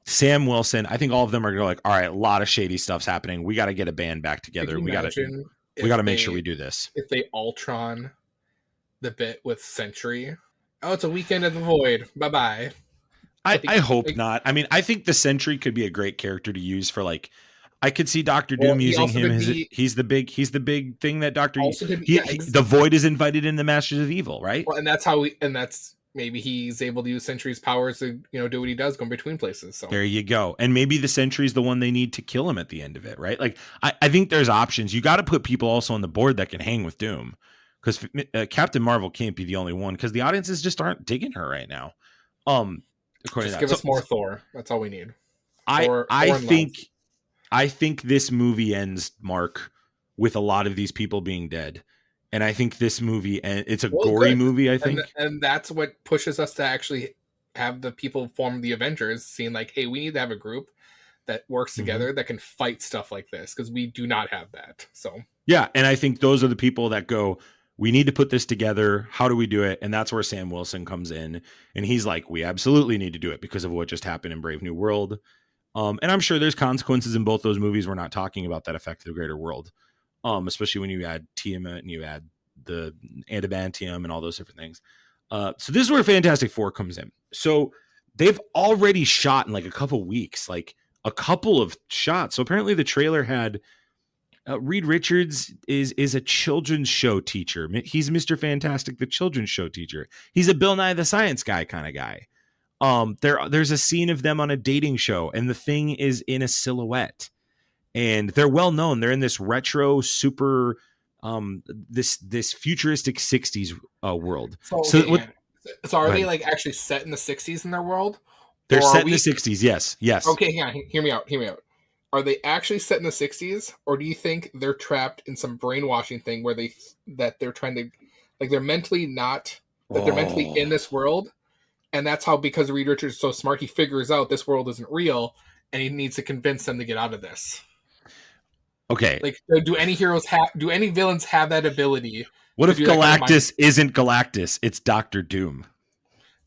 Sam Wilson, I think all of them are going to like, all right, a lot of shady stuff's happening. We got to get a band back together. We got to make sure we do this. If they Ultron the bit with Sentry, oh, it's a weekend of the Void. Bye-bye. I hope not. I mean, I think the Sentry could be a great character to use for like, I could see Doctor Doom using him. He's the big thing that the Void is invited in the Masters of Evil, right? Well, and that's maybe he's able to use Sentry's powers to, do what he does, going between places. So there you go. And maybe the Sentry's the one they need to kill him at the end of it, right? Like, I think there's options. You got to put people also on the board that can hang with Doom, because Captain Marvel can't be the only one, because the audiences just aren't digging her right now. Just give us more Thor. That's all we need. I think this movie ends, Mark, with a lot of these people being dead. And I think this movie, and it's a gory movie, I think. And that's what pushes us to actually have the people form the Avengers, seeing like, hey, we need to have a group that works together that can fight stuff like this, because we do not have that. So yeah, and I think those are the people that go, we need to put this together. How do we do it? And that's where Sam Wilson comes in. And he's like, we absolutely need to do it because of what just happened in Brave New World. And I'm sure there's consequences in both those movies we're not talking about that affect the greater world. Especially when you add Tiamat and you add the adamantium and all those different things. So this is where Fantastic Four comes in. So they've already shot in like a couple weeks, like a couple of shots. So apparently the trailer had Reed Richards is a children's show teacher. He's Mr. Fantastic, the children's show teacher. He's a Bill Nye the Science Guy kind of guy. There's a scene of them on a dating show, and the Thing is in a silhouette. And they're well known. They're in this retro, super, this futuristic 60s world. So are they like actually set in the 60s in their world? They're set in the 60s. Yes. Okay, hang on. Hear me out. Are they actually set in the 60s, or do you think they're trapped in some brainwashing thing where they're trying to, like, they're mentally not, that they're mentally in this world, and that's how, because Reed Richards is so smart, he figures out this world isn't real, and he needs to convince them to get out of this. Okay. Like, do any villains have that ability? What if Galactus isn't Galactus? It's Doctor Doom.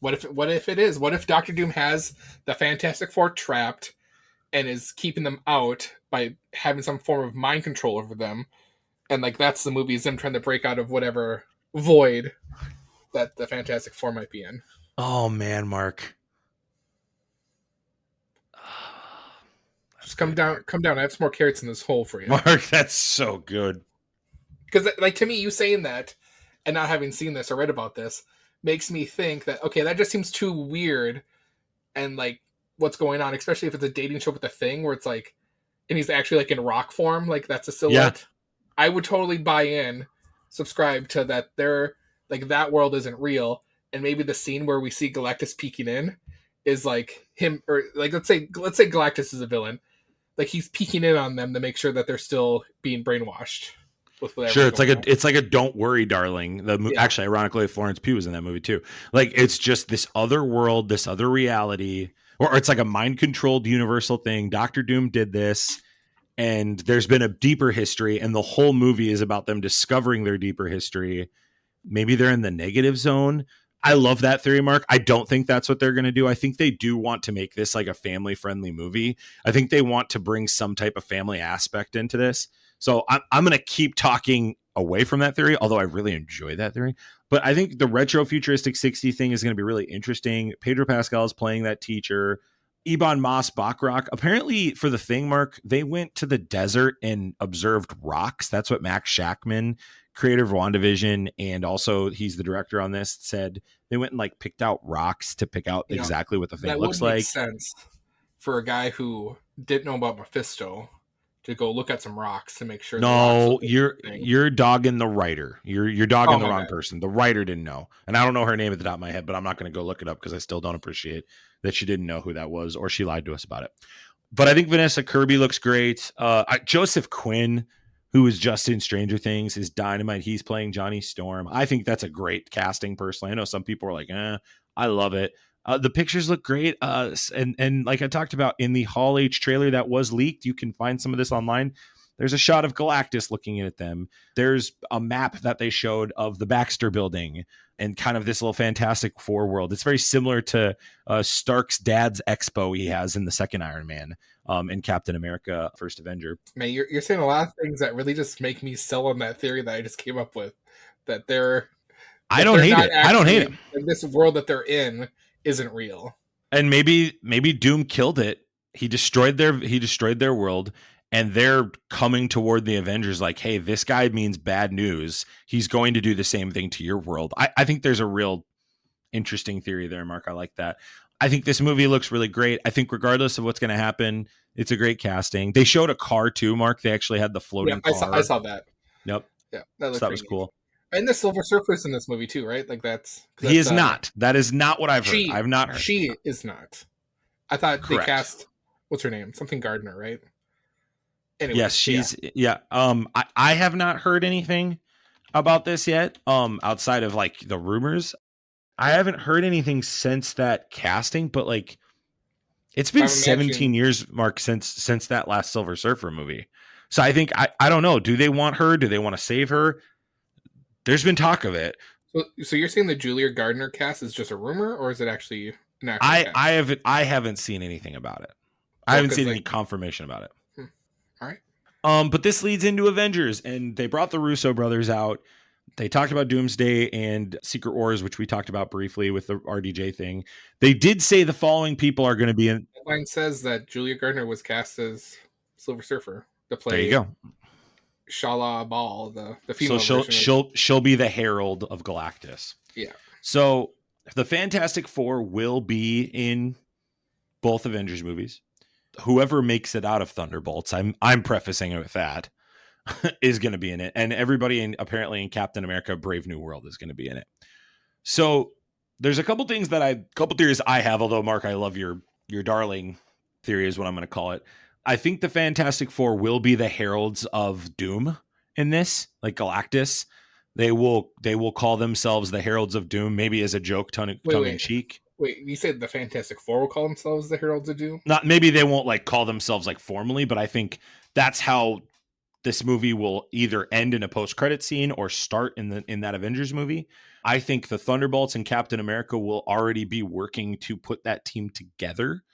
What if it is? What if Doctor Doom has the Fantastic Four trapped and is keeping them out by having some form of mind control over them? And like, that's the movie, is them trying to break out of whatever void that the Fantastic Four might be in. Oh man, Mark. Just come down. I have some more carrots in this hole for you. Mark, that's so good. Because, like, to me, you saying that and not having seen this or read about this makes me think that, okay, that just seems too weird. And, like, what's going on, especially if it's a dating show with a Thing where it's like, and he's actually like in rock form, like that's a silhouette. Yeah. I would totally buy in, subscribe to that. They're like, that world isn't real. And maybe the scene where we see Galactus peeking in is like him, or like, let's say Galactus is a villain. Like, he's peeking in on them to make sure that they're still being brainwashed. Sure, it's like a "Don't Worry, Darling." Actually, ironically, Florence Pugh was in that movie too. Like, it's just this other world, this other reality, or it's like a mind-controlled universal thing. Doctor Doom did this, and there's been a deeper history, and the whole movie is about them discovering their deeper history. Maybe they're in the negative zone. I love that theory, Mark. I don't think that's what they're going to do. I think they do want to make this like a family-friendly movie. I think they want to bring some type of family aspect into this. So I'm going to keep talking away from that theory, although I really enjoy that theory. But I think the retro futuristic 60 thing is going to be really interesting. Pedro Pascal is playing that teacher. Ebon Moss Bachrach. Apparently, for the thing, Mark, they went to the desert and observed rocks. That's what Max Shackman, creator of WandaVision, and also he's the director on this, said they went and like picked out rocks to pick out exactly what the thing that looks would make like. sense for a guy who didn't know about Mephisto to go look at some rocks to make sure. No, you're dogging the writer. You're dogging the wrong person. The writer didn't know, and I don't know her name at the top of my head, but I'm not going to go look it up because I still don't appreciate that she didn't know who that was, or she lied to us about it. But I think Vanessa Kirby looks great. Joseph Quinn, who was just in Stranger Things, is dynamite. He's playing Johnny Storm. I think that's a great casting. Personally, I know some people are like, I love it. The pictures look great. And like I talked about in the Hall H trailer that was leaked, you can find some of this online. There's a shot of Galactus looking at them. There's a map that they showed of the Baxter building and kind of this little Fantastic Four world. It's very similar to Stark's dad's expo he has in the second Iron Man in Captain America First Avenger. Man, you're saying a lot of things that really just make me sell on that theory that I just came up with. That they're I don't hate it. I don't hate it. This world that they're in isn't real. And maybe Doom killed it. He destroyed their world, and they're coming toward the Avengers like, hey, this guy means bad news. He's going to do the same thing to your world. I think there's a real interesting theory there, Mark. I like that. I think this movie looks really great. I think regardless of what's going to happen, it's a great casting. They showed a car too, Mark. They actually had the floating car. I saw that. Yep. Yeah, that was cool. And the Silver Surfer's in this movie too, right? Like he is not. That is not what I've heard. I've not heard. She is not. I thought Correct. They cast, what's her name? Something Gardner, right? Anyway, yes, she's I have not heard anything about this yet. Outside of like the rumors, I haven't heard anything since that casting. But like, it's been 17 years, Mark, since that last Silver Surfer movie. So I think I don't know. Do they want her? Do they want to save her? There's been talk of it. So you're saying the Julia Gardner cast is just a rumor, or is it actually an actual cast? I haven't seen anything about it. I haven't seen any confirmation about it. All right. But this leads into Avengers, and they brought the Russo brothers out. They talked about Doomsday and Secret Wars, which we talked about briefly with the RDJ thing. They did say the following people are going to be in. The line says that Julia Gardner was cast as Silver Surfer to play. There you go. Shala Ball, the female. So she'll be the Herald of Galactus. Yeah. So the Fantastic Four will be in both Avengers movies. Whoever makes it out of Thunderbolts, I'm prefacing it with that, is going to be in it, and everybody apparently in Captain America: Brave New World is going to be in it. So there's a couple theories I have. Although Mark, I love your darling theory is what I'm going to call it. I think the Fantastic Four will be the heralds of Doom in this, like Galactus. They will call themselves the Heralds of Doom, maybe as a joke, tongue in cheek. Wait, you said the Fantastic Four will call themselves the Heralds of Doom? Not maybe they won't like call themselves like formally, but I think that's how this movie will either end in a post-credit scene or start in that Avengers movie. I think the Thunderbolts and Captain America will already be working to put that team together.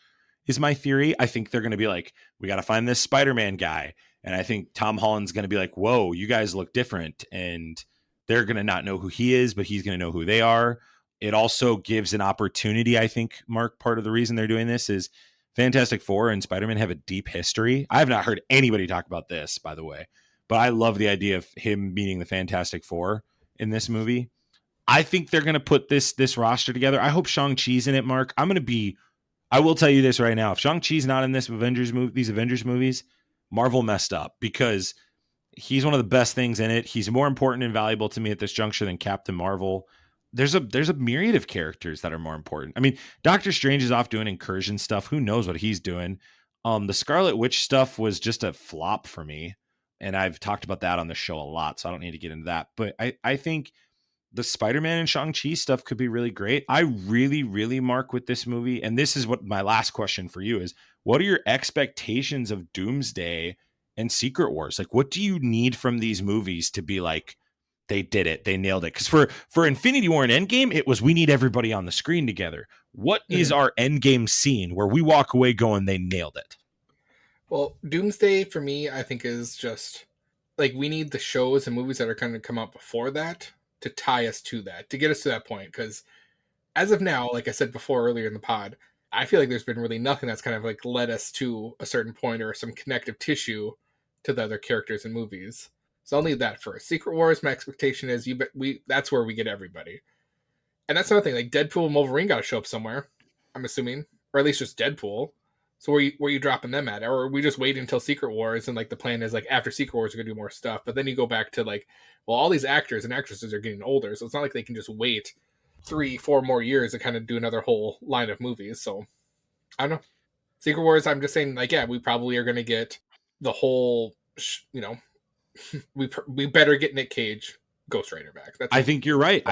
Is my theory. I think they're going to be like, we got to find this Spider-Man guy. And I think Tom Holland's going to be like, whoa, you guys look different. And they're going to not know who he is, but he's going to know who they are. It also gives an opportunity, I think, Mark, part of the reason they're doing this is Fantastic Four and Spider-Man have a deep history. I have not heard anybody talk about this, by the way, but I love the idea of him meeting the Fantastic Four in this movie. I think they're going to put this roster together. I hope Shang-Chi's in it, Mark. I will tell you this right now. If Shang-Chi's not in these Avengers movies, Marvel messed up because he's one of the best things in it. He's more important and valuable to me at this juncture than Captain Marvel. There's a myriad of characters that are more important. I mean, Doctor Strange is off doing incursion stuff. Who knows what he's doing? The Scarlet Witch stuff was just a flop for me. And I've talked about that on the show a lot, so I don't need to get into that. But I think the Spider-Man and Shang-Chi stuff could be really great. I really, really mark with this movie. And this is what my last question for you is. What are your expectations of Doomsday and Secret Wars? Like, what do you need from these movies to be like, they did it, they nailed it? Because for Infinity War and Endgame, it was, we need everybody on the screen together. What is our Endgame scene where we walk away going, they nailed it? Well, Doomsday for me, I think is just like, we need the shows and movies that are going to come out before that to tie us to that, to get us to that point. Because as of now, like I said before earlier in the pod, I feel like there's been really nothing that's kind of like led us to a certain point or some connective tissue to the other characters in movies. So I'll leave that first. Secret Wars, my expectation is that's where we get everybody. And that's another thing. Like Deadpool and Wolverine got to show up somewhere, I'm assuming, or at least just Deadpool. So where you dropping them at, or we just wait until Secret Wars and like the plan is like after Secret Wars we're gonna do more stuff. But then you go back to like, well, all these actors and actresses are getting older, so it's not like they can just wait 3-4 more years to kind of do another whole line of movies. So I don't know. Secret Wars, I'm just saying, like, yeah, we probably are gonna get the whole, we better get Nick Cage, Ghost Rider back. I think you're right.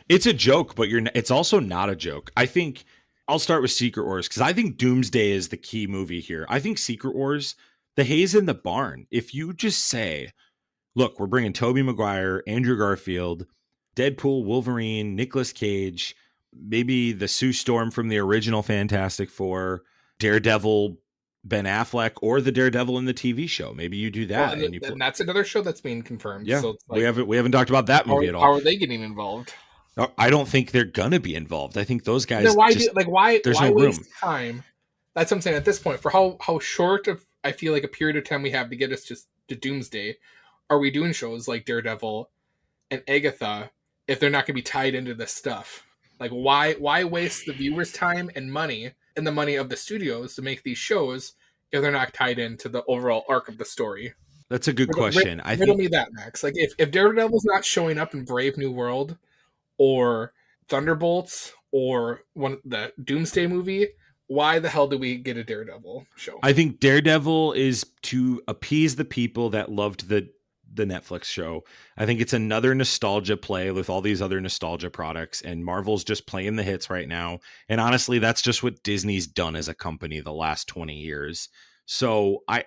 It's a joke, but it's also not a joke. I think I'll start with Secret Wars because I think Doomsday is the key movie here. I think Secret Wars, the hay's in the barn. If you just say, look, we're bringing Tobey Maguire, Andrew Garfield, Deadpool, Wolverine, Nicolas Cage, maybe the Sue Storm from the original Fantastic Four, Daredevil, Ben Affleck, or the Daredevil in the TV show. Maybe you do that. Well, and that's another show that's being confirmed. Yeah, so it's like, we haven't talked about that movie at all. How are they getting involved? I don't think they're gonna be involved. I think those guys. Then why there's no waste room. Time? That's what I'm saying. At this point, for how short of I feel like a period of time we have to get us just to Doomsday, are we doing shows like Daredevil and Agatha if they're not going to be tied into this stuff? Like, why waste the viewers' time and money and the money of the studios to make these shows if they're not tied into the overall arc of the story? That's a good question. I riddle me that, Max. Like, if Daredevil's not showing up in Brave New World or Thunderbolts or the Doomsday movie, why the hell do we get a Daredevil show? I think Daredevil is to appease the people that loved the Netflix show. I think it's another nostalgia play with all these other nostalgia products, and Marvel's just playing the hits right now. And honestly, that's just what Disney's done as a company the last 20 years. So I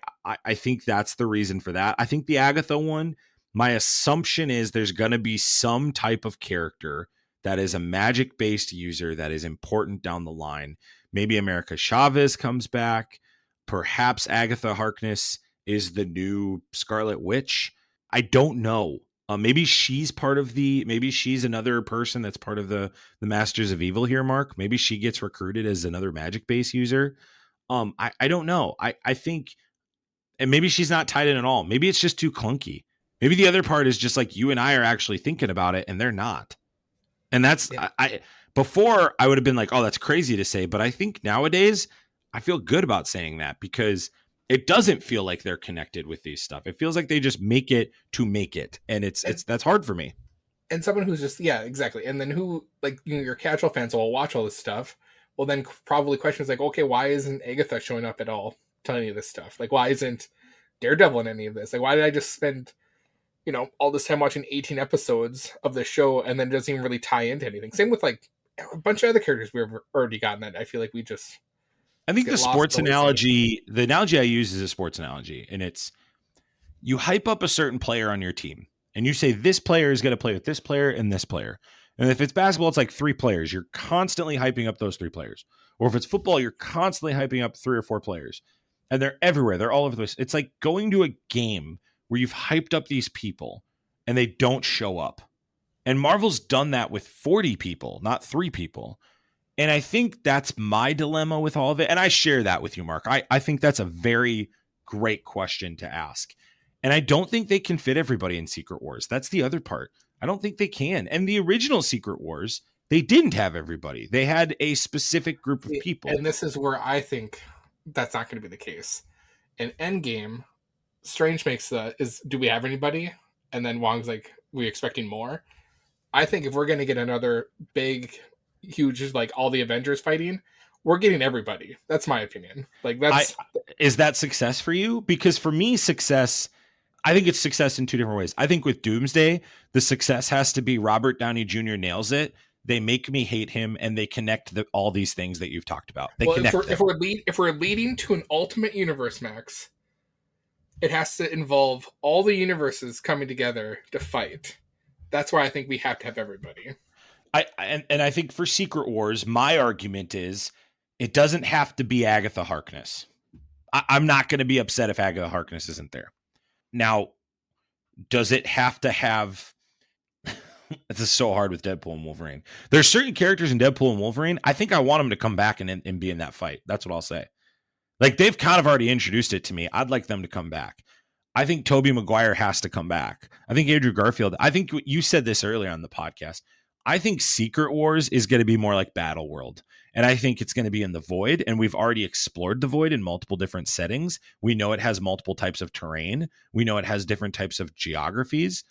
think that's the reason for that. I think the Agatha one, my assumption is there's going to be some type of character that is a magic-based user that is important down the line. Maybe America Chavez comes back. Perhaps Agatha Harkness is the new Scarlet Witch. I don't know. Maybe she's maybe she's another person that's part of the Masters of Evil here, Mark. Maybe she gets recruited as another magic-based user. I don't know. I think, and maybe she's not tied in at all. Maybe it's just too clunky. Maybe the other part is just like you and I are actually thinking about it and they're not. And that's, before I would have been like, oh, that's crazy to say. But I think nowadays I feel good about saying that because it doesn't feel like they're connected with these stuff. It feels like they just make it to make it. And that's hard for me. And someone who's just, yeah, exactly. And then who, like, your casual fans will watch all this stuff. Well, then probably questions like, okay, why isn't Agatha showing up at all to any of this stuff? Like, why isn't Daredevil in any of this? Like, why did I just spend, all this time watching 18 episodes of the show and then it doesn't even really tie into anything? Same with, like, a bunch of other characters we've already gotten that I feel like we just... I think the sports analogy, the analogy I use is a sports analogy, and it's you hype up a certain player on your team and you say this player is going to play with this player and this player. And if it's basketball, it's like 3 players. You're constantly hyping up those 3 players. Or if it's football, you're constantly hyping up 3 or 4 players. And they're everywhere. They're all over the place. It's like going to a game where you've hyped up these people and they don't show up. And Marvel's done that with 40 people, not 3 people. And I think that's my dilemma with all of it. And I share that with you, Mark. I think that's a very great question to ask. And I don't think they can fit everybody in Secret Wars. That's the other part. I don't think they can. And the original Secret Wars, they didn't have everybody. They had a specific group of people. And this is where I think that's not going to be the case. In Endgame, Strange makes do we have anybody? And then Wong's like, we expecting more? I think if we're going to get another big, huge, like all the Avengers fighting, we're getting everybody. That's my opinion. Like is that success for you? Because for me, I think it's success in 2 different ways. I think with Doomsday, the success has to be Robert Downey Jr. nails it. They make me hate him, and they connect all these things that you've talked about. If we're leading to an ultimate universe, Max, it has to involve all the universes coming together to fight. That's why I think we have to have everybody. And I think for Secret Wars, my argument is it doesn't have to be Agatha Harkness. I'm not going to be upset if Agatha Harkness isn't there. Now, does it have to have It's just so hard with Deadpool and Wolverine. There's certain characters in Deadpool and Wolverine. I think I want them to come back and be in that fight. That's what I'll say. Like, they've kind of already introduced it to me. I'd like them to come back. I think Tobey Maguire has to come back. I think Andrew Garfield, I think you said this earlier on the podcast. I think Secret Wars is going to be more like Battle World. And I think it's going to be in the Void. And we've already explored the Void in multiple different settings. We know it has multiple types of terrain. We know it has different types of geographies.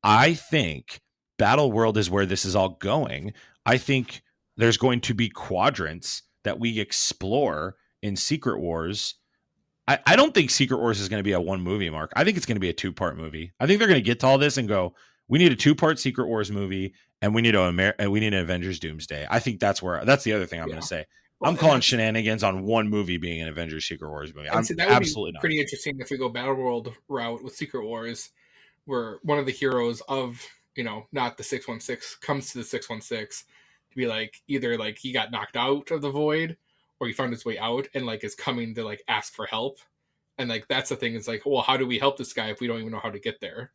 I think Battle World is where this is all going. I think there's going to be quadrants that we explore in Secret Wars. I don't think Secret Wars is going to be a one movie, Mark. I think it's going to be a 2-part movie. I think they're going to get to all this and go, we need a 2-part Secret Wars movie, and we need an Avengers Doomsday. I think that's the other thing I'm going to say. Well, I'm calling shenanigans on one movie being an Avengers Secret Wars movie. I'm that would absolutely be pretty interesting if we go Battle World route with Secret Wars, where one of the heroes of, not the 616 comes to the 616 to be like, either like he got knocked out of the Void, or he found his way out and like is coming to like ask for help. And like, that's the thing. It's like, well, how do we help this guy if we don't even know how to get there?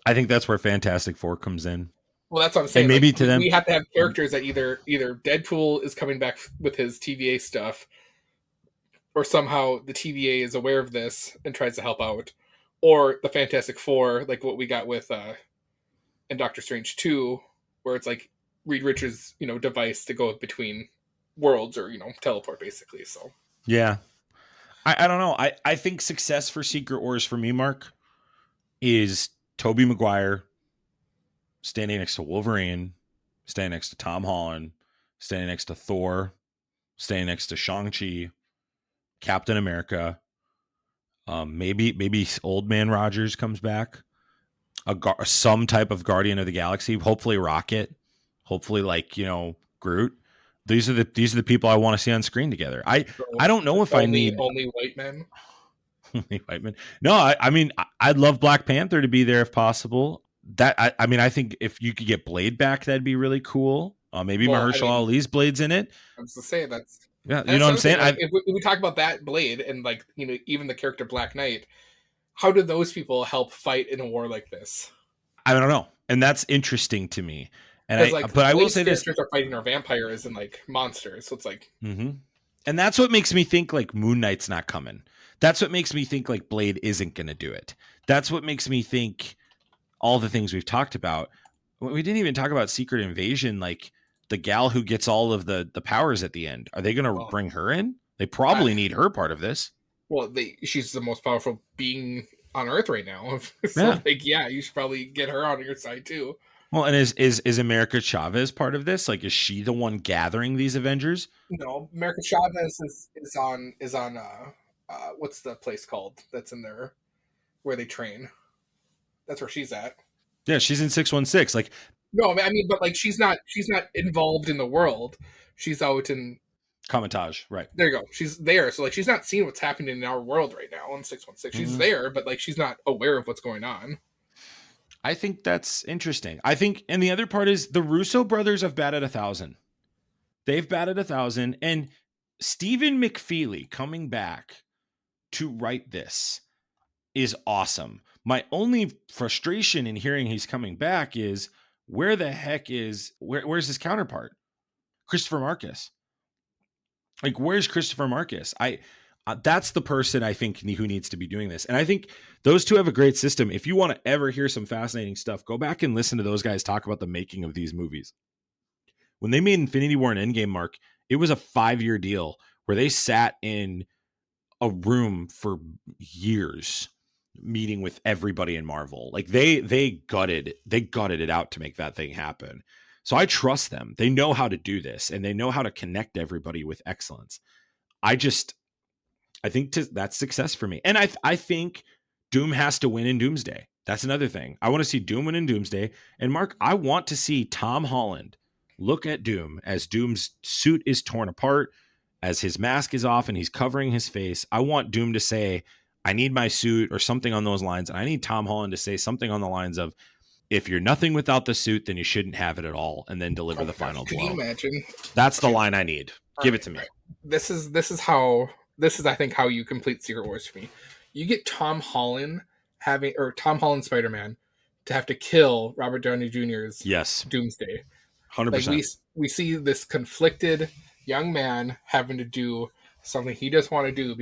I think that's where Fantastic Four comes in. Well, that's what I'm saying. And maybe like, to them, we have to have characters that either Deadpool is coming back with his TVA stuff, or somehow the TVA is aware of this and tries to help out, or the Fantastic Four, like what we got with in Doctor Strange 2, where it's like Reed Richards, device to go between worlds, or teleport basically. So yeah, I don't know. I think success for Secret Wars for me, Mark, is Tobey Maguire standing next to Wolverine, standing next to Tom Holland, standing next to Thor, standing next to Shang-Chi, Captain America. Maybe Old Man Rogers comes back. Some type of Guardian of the Galaxy. Hopefully Rocket. Hopefully Groot. These are the people I want to see on screen together. I don't know if I need only white men. Only white men. No, I mean I'd love Black Panther to be there if possible. That I think if you could get Blade back, that'd be really cool. Maybe Mahershala Ali's Blade's in it. I was to say that's you know what I'm saying. Like, if we talk about that Blade and even the character Black Knight, how do those people help fight in a war like this? I don't know, and that's interesting to me. And I will say this: are fighting our vampires and like monsters, so it's like, and that's what makes me think like Moon Knight's not coming. That's what makes me think like Blade isn't going to do it. That's what makes me think all the things we've talked about. We didn't even talk about Secret Invasion, like the gal who gets all of the powers at the end. Are they going to bring her in? They probably need her part of this. Well, she's the most powerful being on Earth right now. So you should probably get her on your side too. Well, and is America Chavez part of this? Like, is she the one gathering these Avengers? No, America Chavez is on what's the place called that's in there where they train? That's where she's at. Yeah, she's in 616. Like, no, I mean, but like she's not involved in the world. She's out in Comitage, right? There you go. She's there, so like she's not seeing what's happening in our world right now on 616. She's there, but like she's not aware of what's going on. I think that's interesting. I think, and the other part is the Russo brothers have batted 1,000. They've batted 1,000, and Stephen McFeely coming back to write this is awesome. My only frustration in hearing he's coming back is where's his counterpart? Christopher Marcus. Like, where's Christopher Marcus? That's the person I think who needs to be doing this. And I think those two have a great system. If you want to ever hear some fascinating stuff, go back and listen to those guys talk about the making of these movies. When they made Infinity War and Endgame, Mark, it was a 5-year deal where they sat in a room for years meeting with everybody in Marvel. Like they gutted it out to make that thing happen. So I trust them. They know how to do this, and they know how to connect everybody with excellence. I think that's success for me. And I think Doom has to win in Doomsday. That's another thing. I want to see Doom win in Doomsday. And Mark, I want to see Tom Holland look at Doom as Doom's suit is torn apart, as his mask is off and he's covering his face. I want Doom to say, I need my suit, or something on those lines. And I need Tom Holland to say something on the lines of, if you're nothing without the suit, then you shouldn't have it at all, and then deliver the final blow. Can you imagine? That's the line I need. Give it to me. This is I think how you complete Secret Wars for me. You get Tom Holland Spider-Man to have to kill Robert Downey Jr.'s Yes. Doomsday. 100%. Like we see this conflicted young man having to do something he doesn't want to do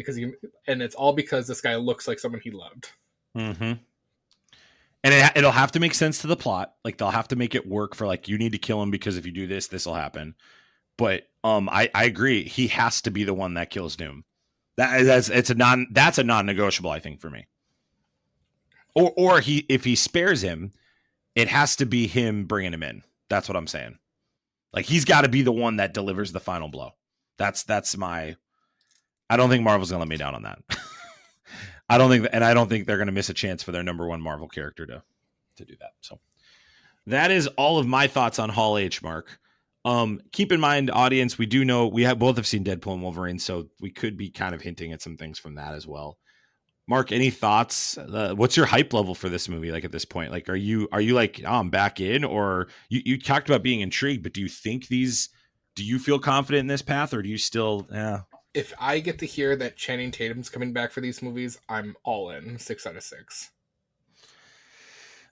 and it's all because this guy looks like someone he loved. Mm-hmm. And it'll have to make sense to the plot. Like they'll have to make it work for like, you need to kill him because if you do this, this will happen. But I agree. He has to be the one that kills Doom. That's a non-negotiable, I think, for me. Or if he spares him, it has to be him bringing him in. That's what I'm saying. Like he's got to be the one that delivers the final blow. That's my. I don't think Marvel's gonna let me down on that. I don't think they're gonna miss a chance for their number one Marvel character to do that. So that is all of my thoughts on Hall H, Mark. Keep in mind, audience, we do know we both have seen Deadpool and Wolverine, so we could be kind of hinting at some things from that as well. Mark, any thoughts? What's your hype level for this movie? Like at this point, like are you like, oh, I'm back in, or you talked about being intrigued, but do you feel confident in this path, or do you still? If I get to hear that Channing Tatum's coming back for these movies, I'm all in. 6 out of 6.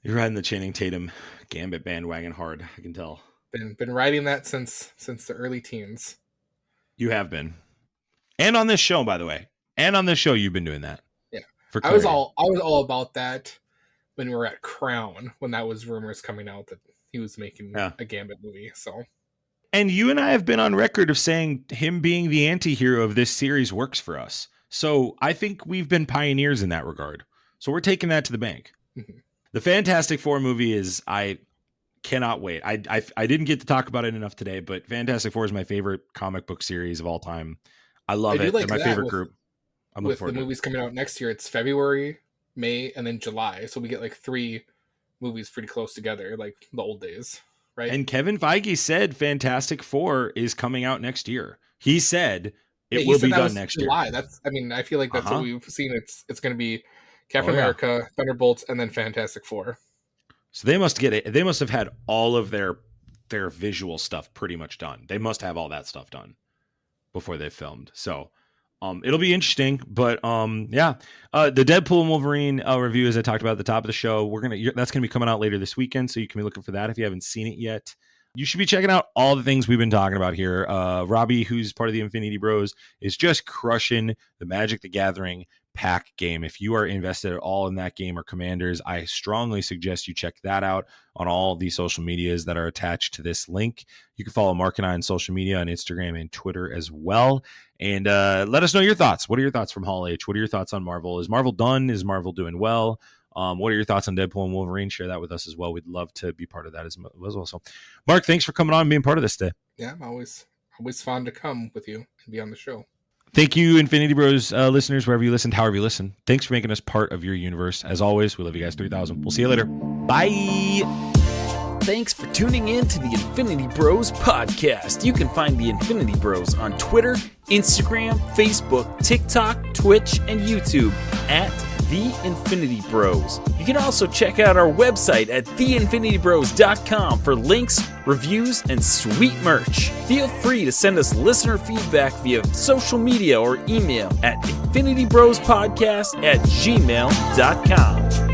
You're riding the Channing Tatum Gambit bandwagon hard. I can tell. Been riding that since the early teens. You have been, and on this show, by the way, you've been doing that. Yeah, I was all about that when we were at Crown, when that was rumors coming out that he was making a Gambit movie. So. And you and I have been on record of saying him being the anti-hero of this series works for us. So I think we've been pioneers in that regard. So we're taking that to the bank. Mm-hmm. The Fantastic Four movie I cannot wait. I didn't get to talk about it enough today, but Fantastic Four is my favorite comic book series of all time. I love it. They're my favorite group. I'm with the movies coming out next year, it's February, May, and then July. So we get like 3 movies pretty close together, like the old days. Right. And Kevin Feige said Fantastic Four is coming out next year. He said it will be done next July. year. I feel like that's what we've seen. It's going to be Captain America, Thunderbolts, and then Fantastic Four. So they must get it. They must have had all of their visual stuff pretty much done. They must have all that stuff done before they filmed. So it'll be interesting. But the Deadpool and Wolverine review, as I talked about at the top of the show, that's gonna be coming out later this weekend. So you can be looking for that if you haven't seen it yet. You should be checking out all the things we've been talking about here. Robbie, who's part of the Infinity Bros, is just crushing the Magic the Gathering pack game. If you are invested at all in that game or Commanders, I strongly suggest you check that out on all the social medias that are attached to this link. You can follow Mark and I on social media on Instagram and Twitter as well. And let us know your thoughts. What are your thoughts from Hall H? What are your thoughts on Marvel? Is Marvel done? Is Marvel doing well? What are your thoughts on Deadpool and Wolverine? Share that with us as well. We'd love to be part of that as well. So, Mark, thanks for coming on and being part of this today. Yeah, always fun to come with you and be on the show. Thank you, Infinity Bros listeners, wherever you listened, however you listen. Thanks for making us part of your universe. As always, we love you guys 3000. We'll see you later. Bye. Thanks for tuning in to the Infinity Bros podcast. You can find the Infinity Bros on Twitter, Instagram, Facebook, TikTok, Twitch, and YouTube at The Infinity Bros. You can also check out our website at theinfinitybros.com for links, reviews, and sweet merch. Feel free to send us listener feedback via social media or email at infinitybrospodcast@gmail.com.